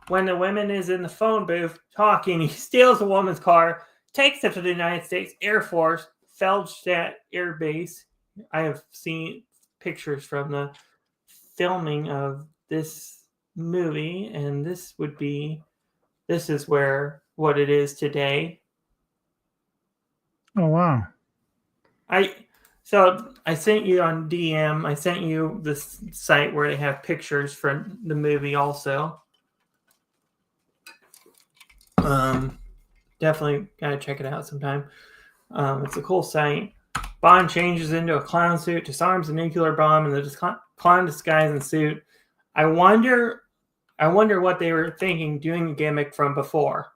[SPEAKER 1] When the woman is in the phone booth talking, he steals a woman's car, takes it to the United States Air Force, Feldstadt Air Base. I have seen pictures from the filming of this movie, and this is where what it is today.
[SPEAKER 2] Oh wow.
[SPEAKER 1] I sent you on DM. I sent you this site where they have pictures from the movie also. Definitely gotta check it out sometime. It's a cool site. Bond changes into a clown suit, disarms a nuclear bomb in the clown disguise and suit. I wonder I wonder what they were thinking doing a gimmick from before.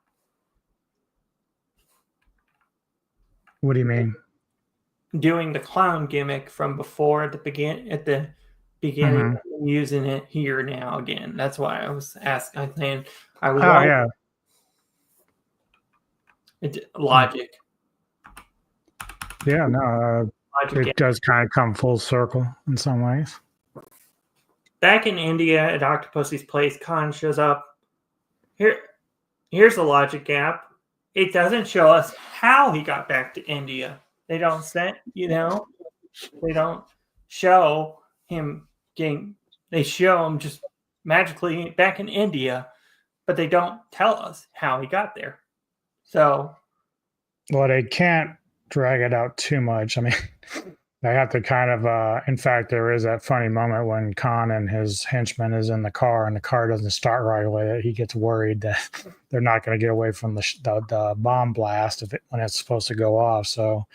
[SPEAKER 2] What do you mean?
[SPEAKER 1] Doing the clown gimmick from before at the beginning, using it here now again. That's why I was asking. I was wondering. Logic.
[SPEAKER 2] Yeah, no, it does kind of come full circle in some ways.
[SPEAKER 1] Back in India at Octopussy's place, Khan shows up. Here's a logic gap. It doesn't show us how he got back to India. They don't they don't show him they show him just magically back in India, but they don't tell us how he got there. So,
[SPEAKER 2] well, they can't drag it out too much. I mean, they have to kind of, in fact, there is that funny moment when Khan and his henchman is in the car and the car doesn't start right away. He gets worried that they're not going to get away from the bomb blast when it's supposed to go off. So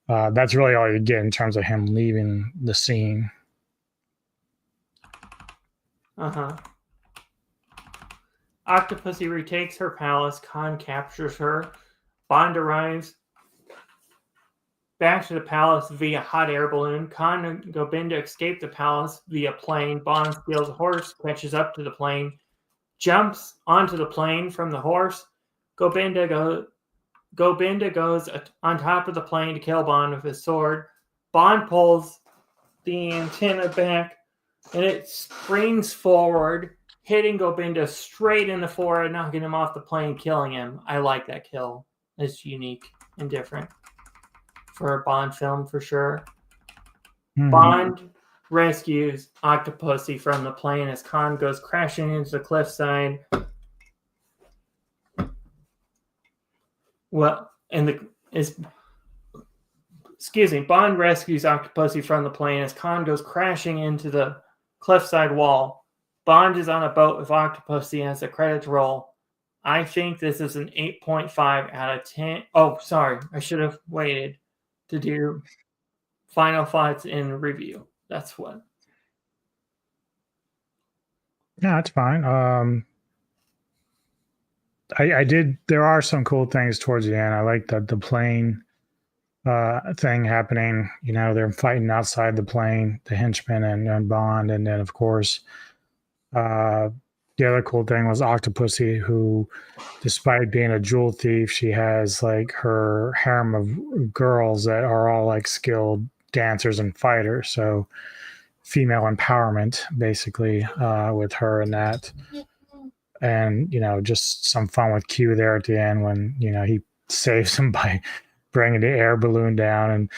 [SPEAKER 2] that's really all you get in terms of him leaving the scene.
[SPEAKER 1] Octopussy retakes her palace. Khan captures her. Bond arrives back to the palace via hot air balloon. Khan and Govinda escape the palace via plane. Bond steals a horse, catches up to the plane, jumps onto the plane from the horse. Govinda goes on top of the plane to kill Bond with his sword. Bond pulls the antenna back, and it springs forward, hitting Govinda straight in the forehead, knocking him off the plane, killing him. I like that kill. It's unique and different for a Bond film for sure. Bond rescues Octopussy from the plane as Khan goes crashing into the cliffside. Bond rescues Octopussy from the plane as Khan goes crashing into the cliffside wall. Bond is on a boat with Octopussy as the credits roll. I think this is an 8.5 out of 10. Oh, sorry. I should have waited to do final thoughts in review. That's what.
[SPEAKER 2] No, it's fine. I did. There are some cool things towards the end. I like the plane thing happening. You know, they're fighting outside the plane, the henchman and Bond, and then of course, the other cool thing was Octopussy, who, despite being a jewel thief, she has like her harem of girls that are all like skilled dancers and fighters. So female empowerment, basically, with her and that. And, you know, just some fun with Q there at the end when, you know, he saves him by bringing the air balloon down and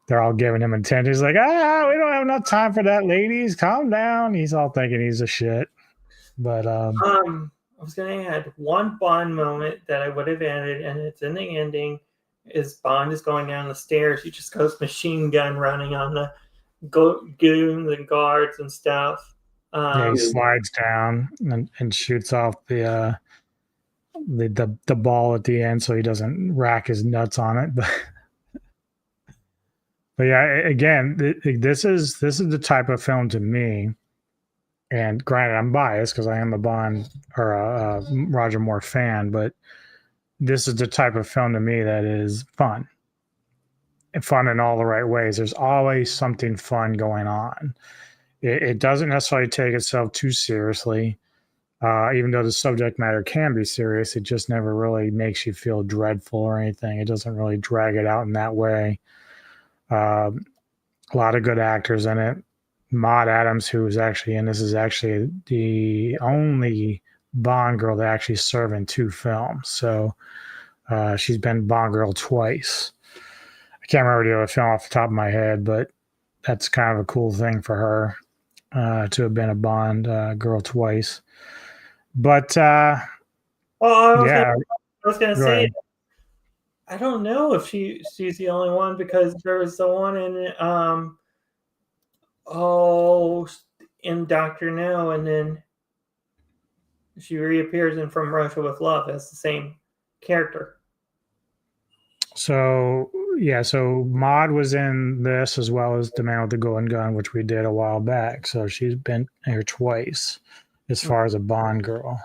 [SPEAKER 2] they're all giving him attention. He's like, we don't have enough time for that, ladies. Calm down. He's all thinking he's a shit. But
[SPEAKER 1] I was going to add one Bond moment that I would have added, and it's in the ending, is Bond is going down the stairs. He just goes machine gun running on the goons and guards and stuff.
[SPEAKER 2] He slides down and shoots off the ball at the end so he doesn't rack his nuts on it. But yeah, again, this is the type of film to me. And granted, I'm biased because I am a Bond or a Roger Moore fan, but this is the type of film to me that is fun. And fun in all the right ways. There's always something fun going on. It doesn't necessarily take itself too seriously. Even though the subject matter can be serious, it just never really makes you feel dreadful or anything. It doesn't really drag it out in that way. A lot of good actors in it. Maud Adams, who is actually in this, is actually the only Bond girl to actually serve in 2 films. So she's been Bond girl twice. I can't remember the other film off the top of my head, but that's kind of a cool thing for her to have been a Bond girl twice. But
[SPEAKER 1] I was going to say, I don't know if she's the only one, because there was the one in Dr. No, and then she reappears in From Russia with Love as the same character.
[SPEAKER 2] So Maud was in this as well as The Man with the Golden Gun, which we did a while back. So she's been here twice. as far as a Bond girl.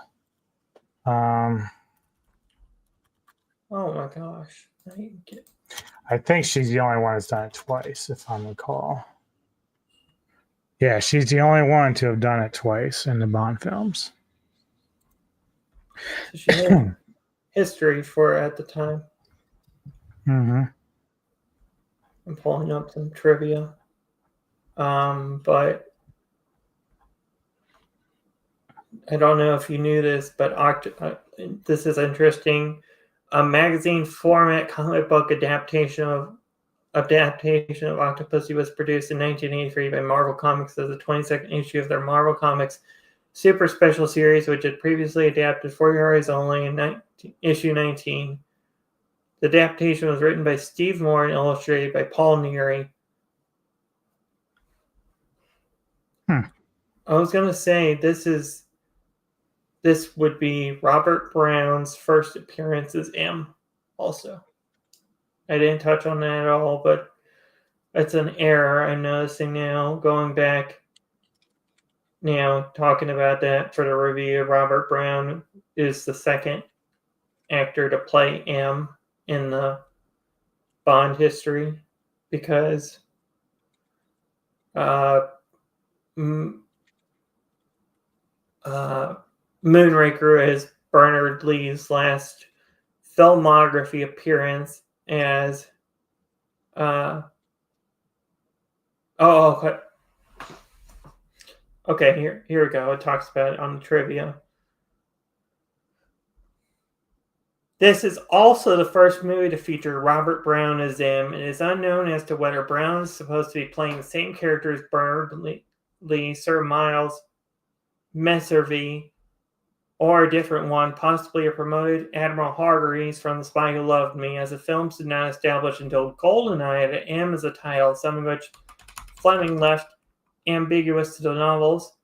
[SPEAKER 1] Oh my gosh.
[SPEAKER 2] I think she's the only one that's done it twice, if I recall. Yeah, she's the only one to have done it twice in the Bond films.
[SPEAKER 1] So she had history for it at the time.
[SPEAKER 2] Mm-hmm.
[SPEAKER 1] I'm pulling up some trivia. But I don't know if you knew this, but this is interesting. A magazine format comic book adaptation of Octopussy was produced in 1983 by Marvel Comics as the 22nd issue of their Marvel Comics Super Special Series, which had previously adapted for Your Eyes Only in issue 19. The adaptation was written by Steve Moore and illustrated by Paul Neary. I was going to say this would be Robert Brown's first appearance as M also. I didn't touch on that at all, but it's an error I'm noticing now, going back now, talking about that for the review. Robert Brown is the second actor to play M in the Bond history, because Moonraker is Bernard Lee's last filmography appearance as okay, here we go. It talks about it on the trivia. This is also the first movie to feature Robert Brown as M. It is unknown as to whether Brown is supposed to be playing the same character as Bernard Lee, Sir Miles Messervy, or a different one, possibly a promoted Admiral Hargreaves from The Spy Who Loved Me, as the films did not establish until GoldenEye that M is a title, some of which Fleming left ambiguous to the novels.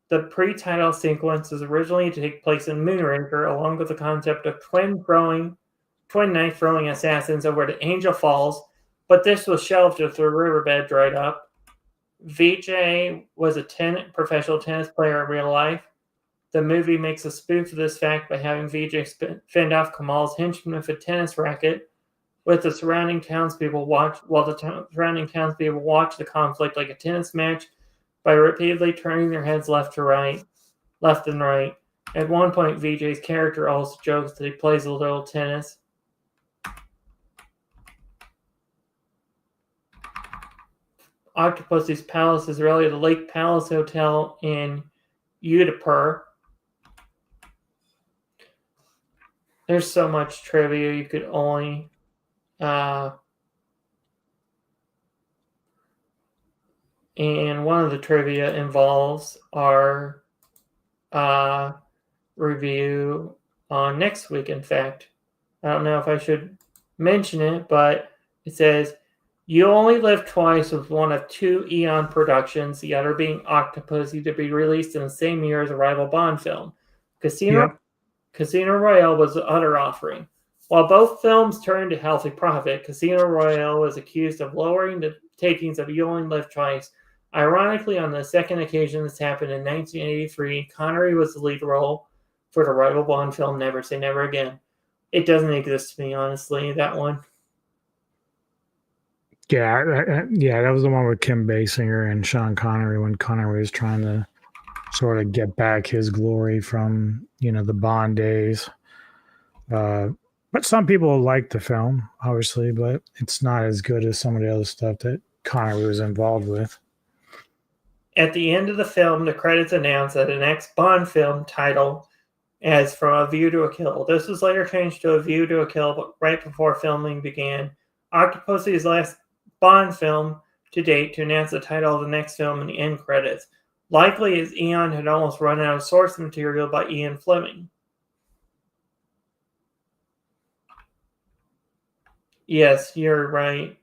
[SPEAKER 1] The pre-title sequence was originally to take place in Moonraker, along with the concept of twin knife-throwing assassins over the Angel Falls, but this was shelved as the riverbed dried up. VJ was a professional tennis player in real life. The movie makes a spoof of this fact by having VJ fend off Kamal's henchman with a tennis racket, with the surrounding townspeople watch the conflict like a tennis match by repeatedly turning their heads left and right. At one point, VJ's character also jokes that he plays a little tennis. Octopussy's Palace is really the Lake Palace Hotel in Udaipur. There's so much trivia you could only and one of the trivia involves our review on next week. In fact, I don't know if I should mention it, but it says, "You Only Live Twice" was one of two Eon productions, the other being Octopussy, to be released in the same year as a rival Bond film. Casino Royale was the other offering. While both films turned a healthy profit, Casino Royale was accused of lowering the takings of You Only Live Twice. Ironically, on the second occasion this happened in 1983, Connery was the lead role for the rival Bond film Never Say Never Again. It doesn't exist to me, honestly, that one.
[SPEAKER 2] Yeah, that was the one with Kim Basinger and Sean Connery, when Connery was trying to sort of get back his glory from, the Bond days. But some people like the film, obviously, but it's not as good as some of the other stuff that Connery was involved with.
[SPEAKER 1] At the end of the film, the credits announced that the next Bond film title as From a View to a Kill. This was later changed to A View to a Kill, but right before filming began. Octopussy's last Bond film to date to announce the title of the next film in the end credits, likely as Eon had almost run out of source material by Ian Fleming. Yes, you're right.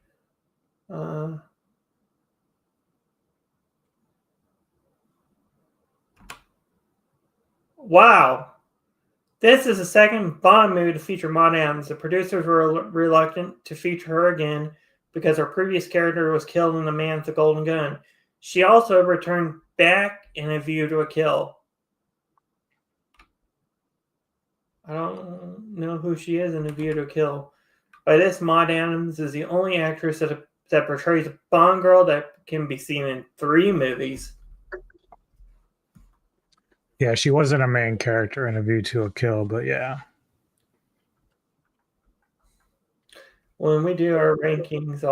[SPEAKER 1] Wow. This is the second Bond movie to feature Maud Adams. The producers were reluctant to feature her again because her previous character was killed in The Man with the Golden Gun. She also returned back in A View to a Kill. I don't know who she is in A View to Kill. By this, Maud Adams is the only actress that portrays a Bond girl that can be seen in 3 movies.
[SPEAKER 2] Yeah, she wasn't a main character in A View to a Kill, but yeah.
[SPEAKER 1] When we do our rankings,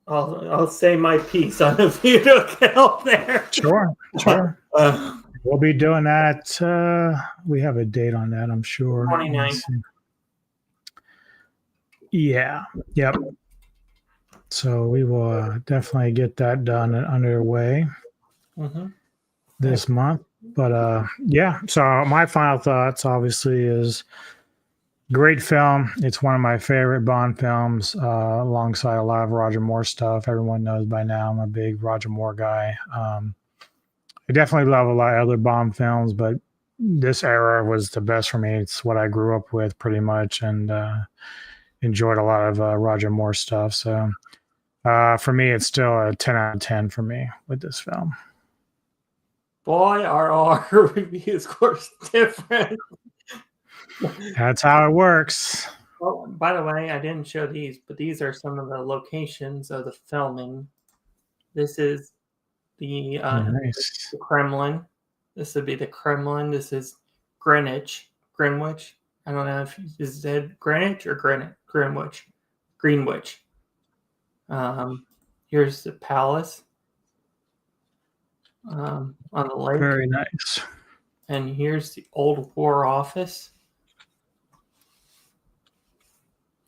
[SPEAKER 1] I'll say my piece on A View to Kill there.
[SPEAKER 2] Sure. We'll be doing that. We have a date on that, I'm sure.
[SPEAKER 1] 29th.
[SPEAKER 2] Yeah. Yep. So we will definitely get that done and underway this month. But yeah, so my final thoughts obviously is great film. It's one of my favorite Bond films, alongside a lot of Roger Moore stuff. Everyone knows by now I'm a big Roger Moore guy. I definitely love a lot of other Bond films, but this era was the best for me. It's what I grew up with pretty much, and enjoyed a lot of Roger Moore stuff. So for me, it's still a 10 out of 10 for me with this film.
[SPEAKER 1] Boy, are our review scores different.
[SPEAKER 2] That's how it works.
[SPEAKER 1] Oh, by the way, I didn't show these, but these are some of the locations of the filming. This is the Kremlin. This would be the Kremlin. This is Greenwich. I don't know if is it Greenwich or Greenwich. Here's the palace on the lake.
[SPEAKER 2] Very nice.
[SPEAKER 1] And here's the old war office.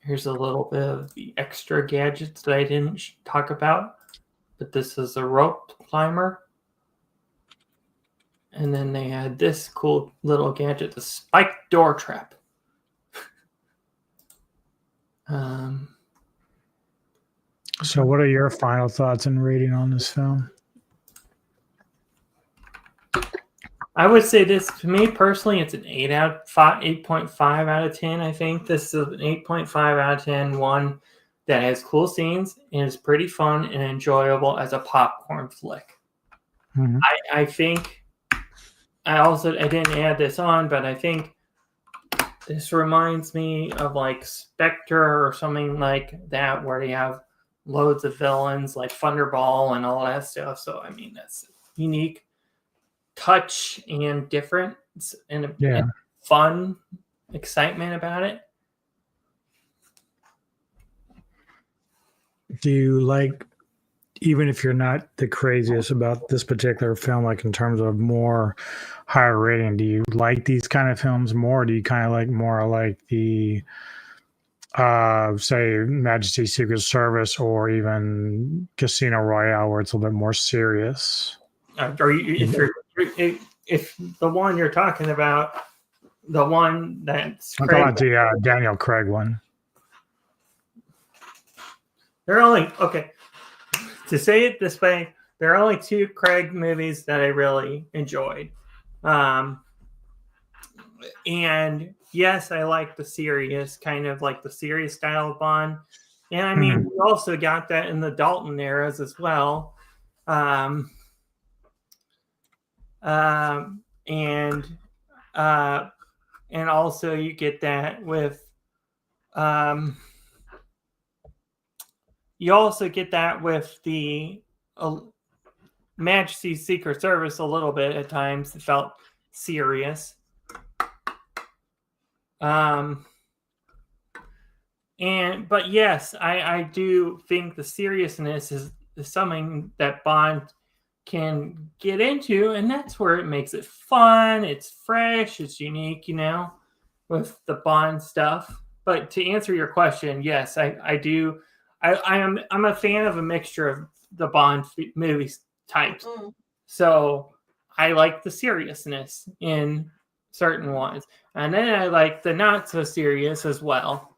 [SPEAKER 1] Here's a little bit of the extra gadgets that I didn't talk about. But this is a rope climber. And then they had this cool little gadget, the spike door trap.
[SPEAKER 2] So what are your final thoughts and rating on this film?
[SPEAKER 1] I would say this, to me personally, it's an 8.5 out of 10. I think this is an 8.5 out of 10. One that has cool scenes and is pretty fun and enjoyable as a popcorn flick.
[SPEAKER 2] Mm-hmm.
[SPEAKER 1] I think I didn't add this on, but I think this reminds me of like Spectre or something like that, where you have loads of villains like Thunderball and all that stuff. So I mean, that's unique touch and different and fun excitement about it.
[SPEAKER 2] Do you like, even if you're not the craziest about this particular film, like in terms of more higher rating, do you like these kind of films more? Or do you kind of like more like the say Majesty Secret Service or even Casino Royale, where it's a little bit more serious?
[SPEAKER 1] If the one you're talking about, the one that's
[SPEAKER 2] I'm talking about the Daniel Craig one.
[SPEAKER 1] There are only, to say it this way, there are only 2 Craig movies that I really enjoyed. And yes, I like the serious, kind of like the serious style of Bond. And I mean, we also got that in the Dalton eras as well. And also you get that with the Majesty's Secret Service a little bit at times. It felt serious. But yes, I do think the seriousness is something that Bond can get into, and that's where it makes it fun. It's fresh, it's unique, with the Bond stuff. But to answer your question, yes, I do. I'm a fan of a mixture of the Bond movie types. So I like the seriousness in certain ones, and then I like the not so serious as well.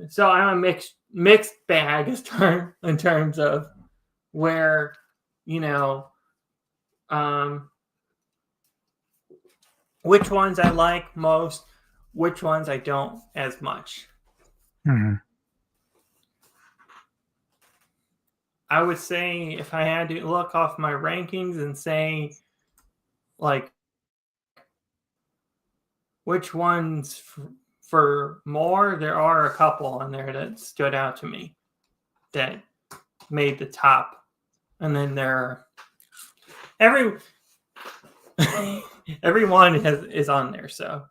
[SPEAKER 1] So I'm a mixed bag in terms of where, which ones I like most, which ones I don't as much.
[SPEAKER 2] Mm-hmm.
[SPEAKER 1] I would say if I had to look off my rankings and say, like, which ones for more, there are a couple on there that stood out to me that made the top. And then everyone is on there. So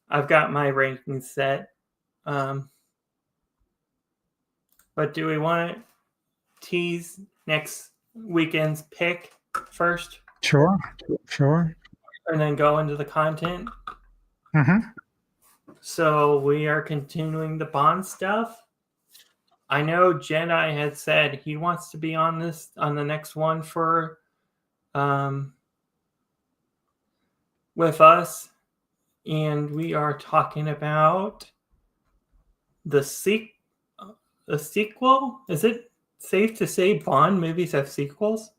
[SPEAKER 1] I've got my rankings set. But do we want to tease next weekend's pick first?
[SPEAKER 2] Sure.
[SPEAKER 1] And then go into the content?
[SPEAKER 2] Mm-hmm.
[SPEAKER 1] So we are continuing the Bond stuff. I know Jedi had said he wants to be on the next one for with us. And we are talking about the sequel. Is it safe to say Bond movies have sequels?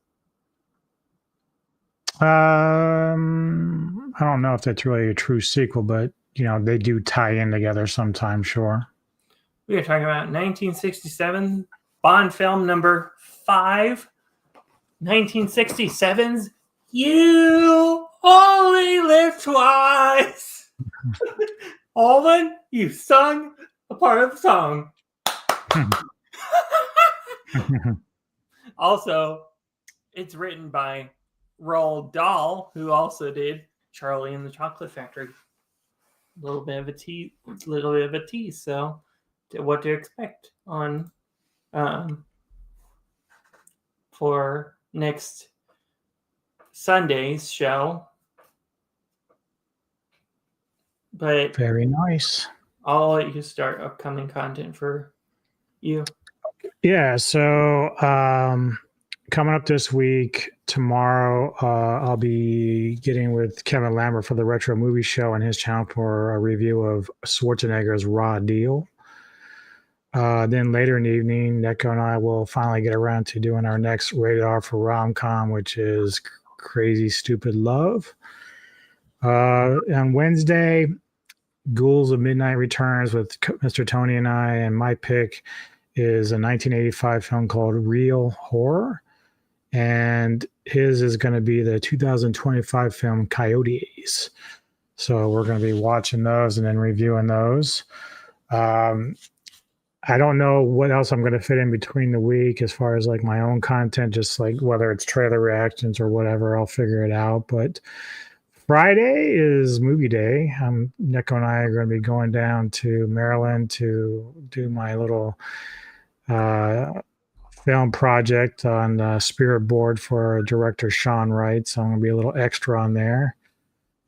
[SPEAKER 2] I don't know if that's really a true sequel, but they do tie in together sometimes. Sure.
[SPEAKER 1] We are talking about 1967 Bond film number 5. 1967's You Only Live Twice. Alden, you sung a part of the song. Also, it's written by Roald Dahl, who also did Charlie and the Chocolate Factory. A little bit of a tease. So, what to expect on for next Sunday's show. But
[SPEAKER 2] very nice.
[SPEAKER 1] I'll let you start upcoming content for you.
[SPEAKER 2] Yeah, so coming up this week, tomorrow, I'll be getting with Kevin Lambert for the Retro Movie Show on his channel for a review of Schwarzenegger's Raw Deal. Then later in the evening, Neko and I will finally get around to doing our next rated R for rom-com, which is Crazy Stupid Love. On Wednesday, Ghouls of Midnight returns with Mr. Tony and I, and my pick is a 1985 film called Real Horror, and his is going to be the 2025 film Coyotes. So we're going to be watching those and then reviewing those. I don't know what else I'm going to fit in between the week as far as like my own content, just like whether it's trailer reactions or whatever, I'll figure it out. But Friday is movie day. Neko and I are going to be going down to Maryland to do my little film project on the Spirit Board for director Sean Wright. So I'm going to be a little extra on there.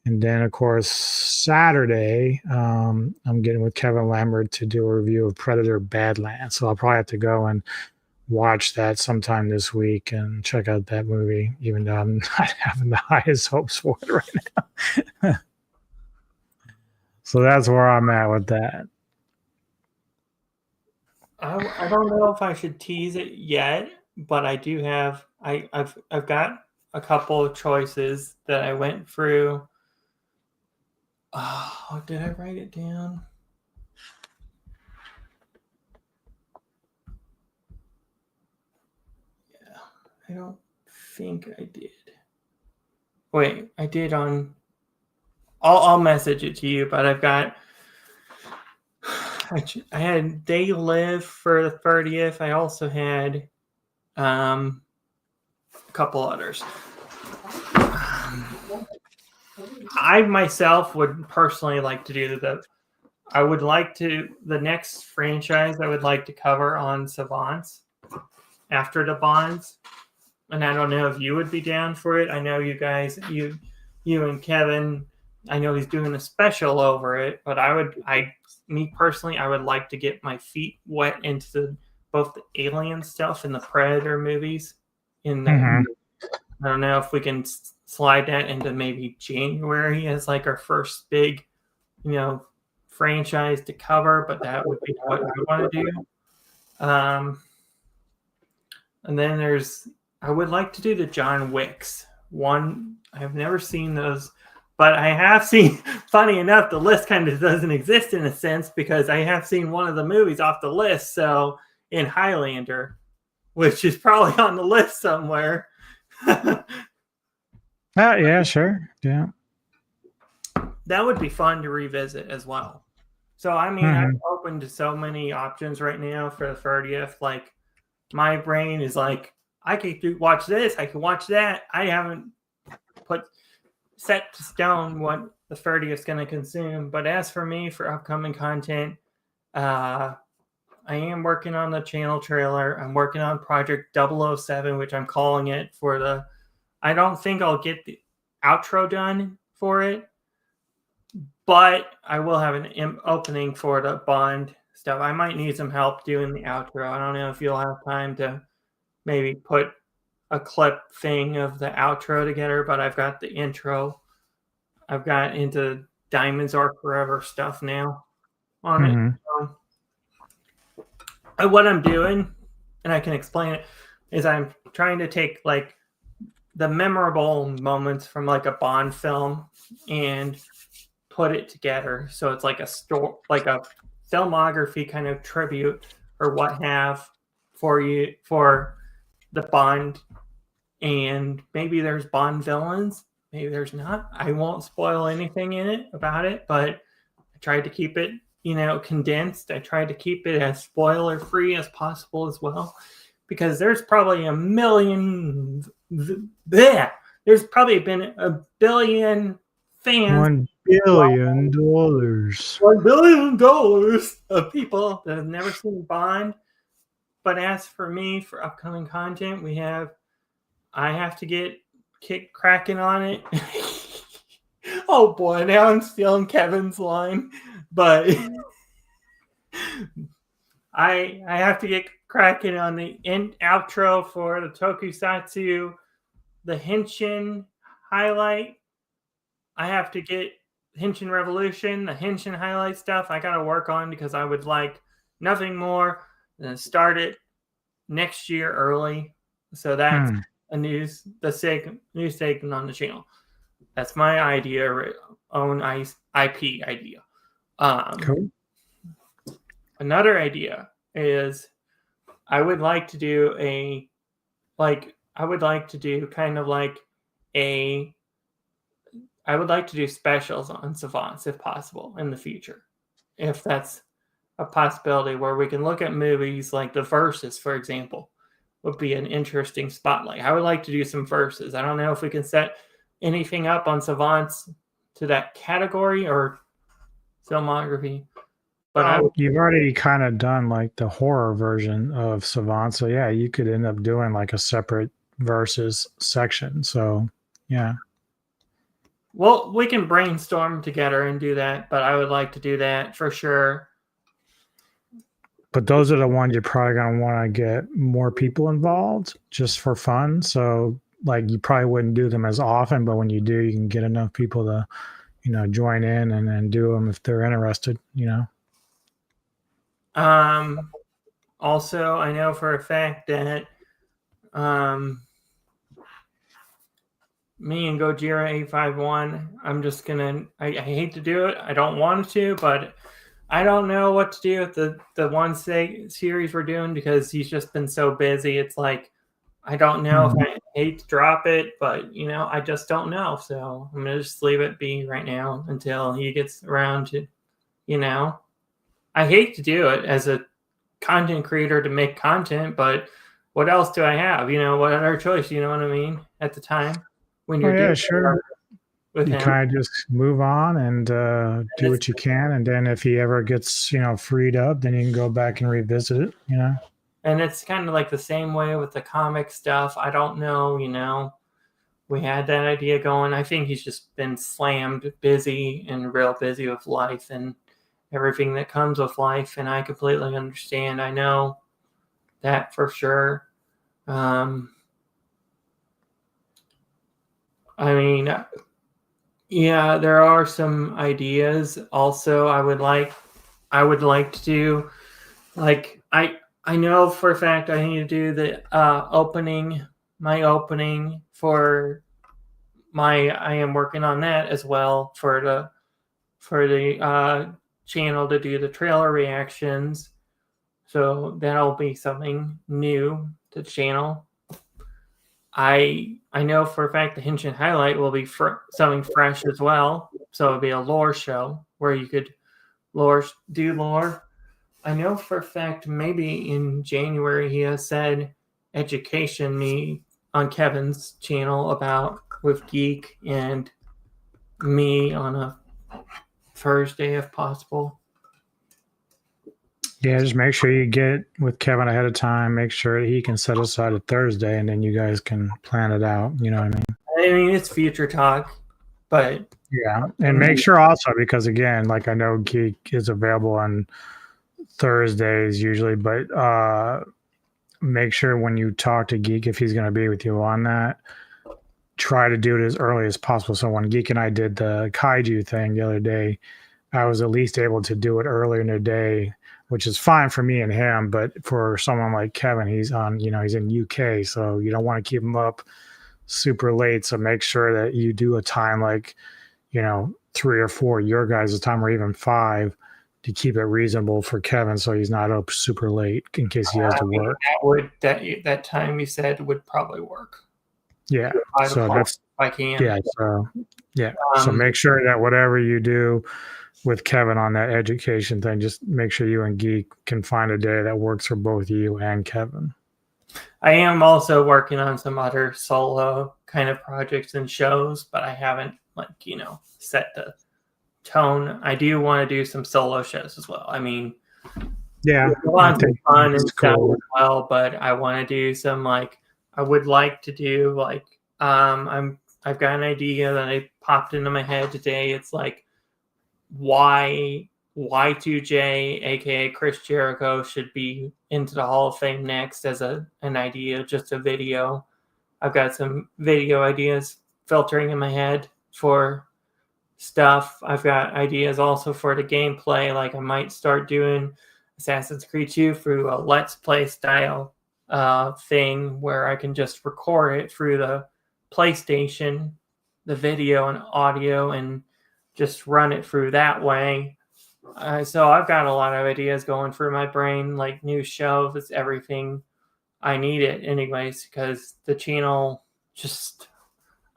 [SPEAKER 2] And then, of course, Saturday, I'm getting with Kevin Lambert to do a review of Predator Badlands. So I'll probably have to go and watch that sometime this week and check out that movie, even though I'm not having the highest hopes for it right now. So that's where I'm at with that.
[SPEAKER 1] I don't know if I should tease it yet, but I do have I've got a couple of choices that I went through. Oh, did I write it down? Yeah, I don't think I did. Wait, I did on. I'll message it to you, but I've got. I had They Live for the 30th. I also had a couple others. I myself would personally like to do the next franchise I would like to cover on Savants after the Bonds. And I don't know if you would be down for it. I know you guys, you and Kevin, I know he's doing a special over it, but me personally, I would like to get my feet wet into both the Alien stuff and the Predator movies. I don't know if we can slide that into maybe January as like our first big, franchise to cover, but that would be what I want to do. And then I would like to do the John Wicks one. I've never seen those, but I have seen, funny enough, the list kind of doesn't exist in a sense because I have seen one of the movies off the list. So in Highlander, which is probably on the list somewhere.
[SPEAKER 2] Yeah, sure. Yeah.
[SPEAKER 1] that would be fun to revisit as well. So I mean, I'm open to so many options right now for the 30th. Like my brain is like, I could watch this, I could watch that. I haven't set to stone what the 30th is going to consume. But as for me, for upcoming content, I am working on the channel trailer. I'm working on Project 007, which I'm calling it for the. I don't think I'll get the outro done for it, but I will have an opening for the Bond stuff. I might need some help doing the outro. I don't know if you'll have time to maybe put a clip thing of the outro together, but I've got the intro. I've got into Diamonds Are Forever stuff now on it. So, what I'm doing, and I can explain it, is I'm trying to take like the memorable moments from like a Bond film and put it together. So it's like a filmography kind of tribute or what have for the Bond. And maybe there's Bond villains, maybe there's not. I won't spoil anything in it about it, but I tried to keep it, condensed. I tried to keep it as spoiler free as possible as well, because there's probably a million. There's probably been a billion fans.
[SPEAKER 2] $1 billion.
[SPEAKER 1] $1 billion of people that have never seen Bond. But as for me, for upcoming content, I have to get cracking on it. Oh boy, now I'm stealing Kevin's line. But I have to get cracking on the outro for the Tokusatsu, the Henshin highlight. I have to get Henshin Revolution, the Henshin highlight stuff I got to work on, because I would like nothing more than start it next year early. So that's a new segment on the channel. That's my idea, own IP idea.
[SPEAKER 2] Cool.
[SPEAKER 1] Another idea is I would like to do specials on Savants if possible in the future. If that's a possibility, where we can look at movies like the Versus, for example, would be an interesting spotlight. I would like to do some Versus. I don't know if we can set anything up on Savants to that category or filmography. But
[SPEAKER 2] you've already kind of done like the horror version of Savant, so yeah, you could end up doing like a separate Versus section. So yeah.
[SPEAKER 1] Well, we can brainstorm together and do that, but I would like to do that for sure.
[SPEAKER 2] But those are the ones you're probably going to want to get more people involved just for fun. So like you probably wouldn't do them as often, but when you do, you can get enough people to, join in and do them if they're interested,
[SPEAKER 1] Also, I know for a fact that me and Gojira 851, I hate to do it. I don't want to, but I don't know what to do with the one series we're doing, because he's just been so busy. It's like, I don't know if I hate to drop it, but I just don't know. So I'm going to just leave it be right now until he gets around to, I hate to do it as a content creator to make content, but what else do I have? What other choice? You know what I mean? At the time when you're
[SPEAKER 2] sure.
[SPEAKER 1] With
[SPEAKER 2] you
[SPEAKER 1] him.
[SPEAKER 2] Kind of just move on and do what you can, and then if he ever gets freed up, then you can go back and revisit it.
[SPEAKER 1] And it's kind of like the same way with the comic stuff. I don't know. We had that idea going. I think he's just been slammed busy and real busy with life and everything that comes with life, and I completely understand. I know that for sure. Yeah, there are some ideas. Also, I would like to do, like, I know for a fact I need to do the my opening for I am working on that as well for the channel, to do the trailer reactions. So that'll be something new to the channel. I know for a fact the Henshin Highlight will be something fresh as well. So it'll be a lore show where you could do lore. I know for a fact maybe in January he has said education me on Kevin's channel about with Geek and me on a Thursday if possible.
[SPEAKER 2] Yeah, just make sure you get with Kevin ahead of time. Make sure he can set aside a Thursday, and then you guys can plan it out. You know what I mean?
[SPEAKER 1] I mean, it's future talk, but
[SPEAKER 2] yeah, and make sure also because again, like I know Geek is available on Thursdays usually, but make sure when you talk to Geek if he's going to be with you on that, try to do it as early as possible. So when Geek and I did the kaiju thing the other day, I was at least able to do it earlier in the day, which is fine for me and him. But for someone like Kevin, he's on, he's in UK, so you don't want to keep him up super late. So make sure that you do a time like, 3 or 4 your guys' time, or even 5, to keep it reasonable for Kevin, so he's not up super late in case he has to work.
[SPEAKER 1] That time you said would probably work.
[SPEAKER 2] Yeah. So that's,
[SPEAKER 1] I can.
[SPEAKER 2] Yeah. So make sure that whatever you do with Kevin on that education thing, just make sure you and Geek can find a day that works for both you and Kevin.
[SPEAKER 1] I am also working on some other solo kind of projects and shows, but I haven't set the tone. I do want to do some solo shows as well. I mean,
[SPEAKER 2] yeah,
[SPEAKER 1] a lot of fun and stuff as well, but I want to do some I would like to do I've got an idea that I popped into my head today. It's why Y2J, aka Chris Jericho, should be into the Hall of Fame next as an idea, just a video. I've got some video ideas filtering in my head for stuff. I've got ideas also for the gameplay. I might start doing Assassin's Creed 2 through a Let's Play style thing where I can just record it through the PlayStation, the video and audio, and just run it through that way. So I've got a lot of ideas going through my brain, like new show. It's everything I need it anyways, because the channel just,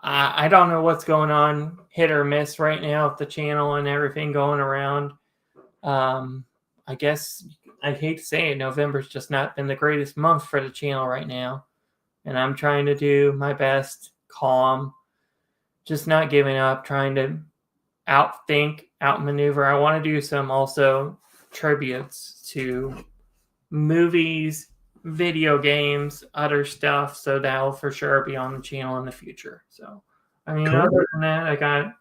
[SPEAKER 1] I don't know what's going on, hit or miss right now with the channel and everything going around. I guess I'd hate to say it, November's just not been the greatest month for the channel right now. And I'm trying to do my best, calm, just not giving up, trying to outmaneuver. I want to do some also tributes to movies, video games, other stuff. So that'll for sure be on the channel in the future. So, I mean, cool. Other than that,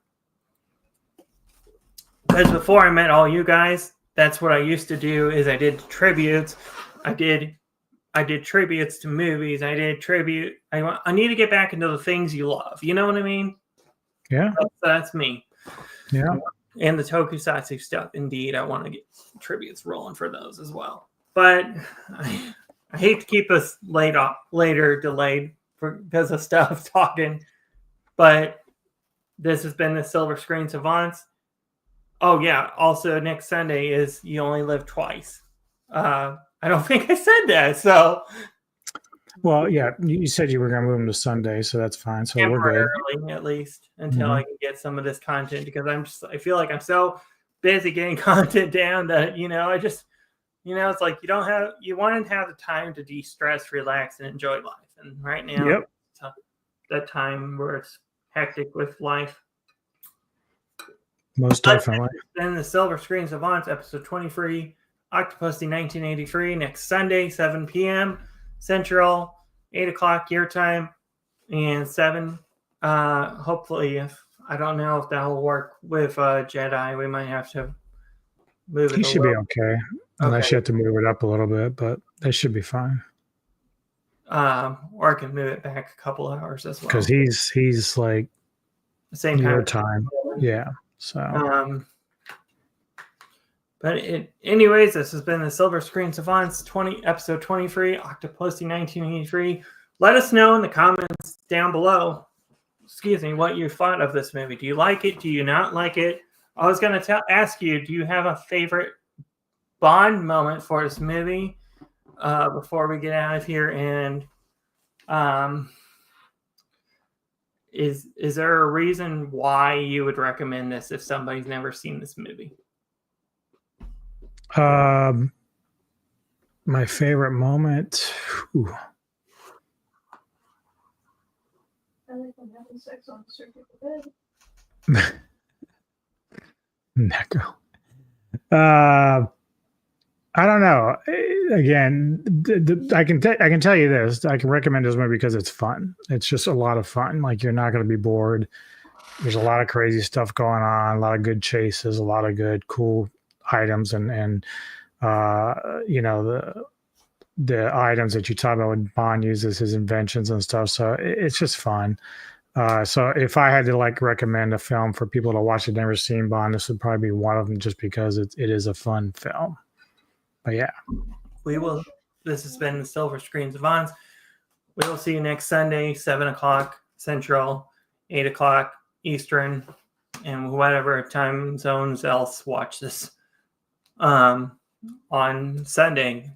[SPEAKER 1] because before I met all you guys, that's what I used to do is I did tributes. I did tributes to movies. I did tribute. I need to get back into the things you love. You know what I mean?
[SPEAKER 2] Yeah.
[SPEAKER 1] That's me.
[SPEAKER 2] Yeah.
[SPEAKER 1] And the tokusatsu stuff. Indeed, I want to get tributes rolling for those as well. But I hate to keep us delayed because of stuff talking. But this has been the Silver Screen Savants. Oh, yeah. Also, next Sunday is You Only Live Twice. I don't think I said that. So,
[SPEAKER 2] well, yeah, you said you were going to move them to Sunday, so that's fine. So we're good.
[SPEAKER 1] At least until I can get some of this content, because I feel like I'm so busy getting content down that I just it's like you want to have the time to de-stress, relax, and enjoy life. And right now, that time where it's hectic with life.
[SPEAKER 2] Most definitely.
[SPEAKER 1] Then the Silver Screen Savants, episode 23, Octopussy 1983, next Sunday, 7 p.m. Central, 8 o'clock your time, and 7. Hopefully, I don't know if that'll work with Jedi. We might have to move it.
[SPEAKER 2] He should be okay, unless you have to move it up a little bit, but that should be fine.
[SPEAKER 1] Or I can move it back a couple hours as well.
[SPEAKER 2] Because he's like
[SPEAKER 1] the same
[SPEAKER 2] time. Yeah. So.
[SPEAKER 1] But anyways, this has been the Silver Screen Savants episode 23, Octopussy 1983. Let us know in the comments down below, what you thought of this movie. Do you like it? Do you not like it? I was going to ask you, do you have a favorite Bond moment for this movie before we get out of here? And Is there a reason why you would recommend this if somebody's never seen this movie?
[SPEAKER 2] My favorite moment. Ooh.
[SPEAKER 3] I like when having sex on the circuit bed.
[SPEAKER 2] Neko. I don't know. Again, I can tell you this. I can recommend this movie because it's fun. It's just a lot of fun. Like, you're not going to be bored. There's a lot of crazy stuff going on. A lot of good chases. A lot of good, cool items, and you know, the items that you talk about when Bond uses his inventions and stuff. So it's just fun. So if I had to like recommend a film for people to watch that never seen Bond, this would probably be one of them, just because it is a fun film. But yeah,
[SPEAKER 1] this has been the Silver Screen Savants. We will see you next Sunday, 7:00 Central, 8:00 Eastern, and whatever time zones else watch this on Sunday.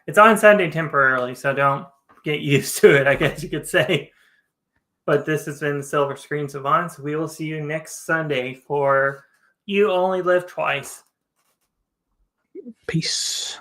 [SPEAKER 1] It's on Sunday temporarily, so don't get used to it, I guess you could say. But this has been the Silver Screen Savants. We will see you next Sunday for You Only Live Twice.
[SPEAKER 2] peace.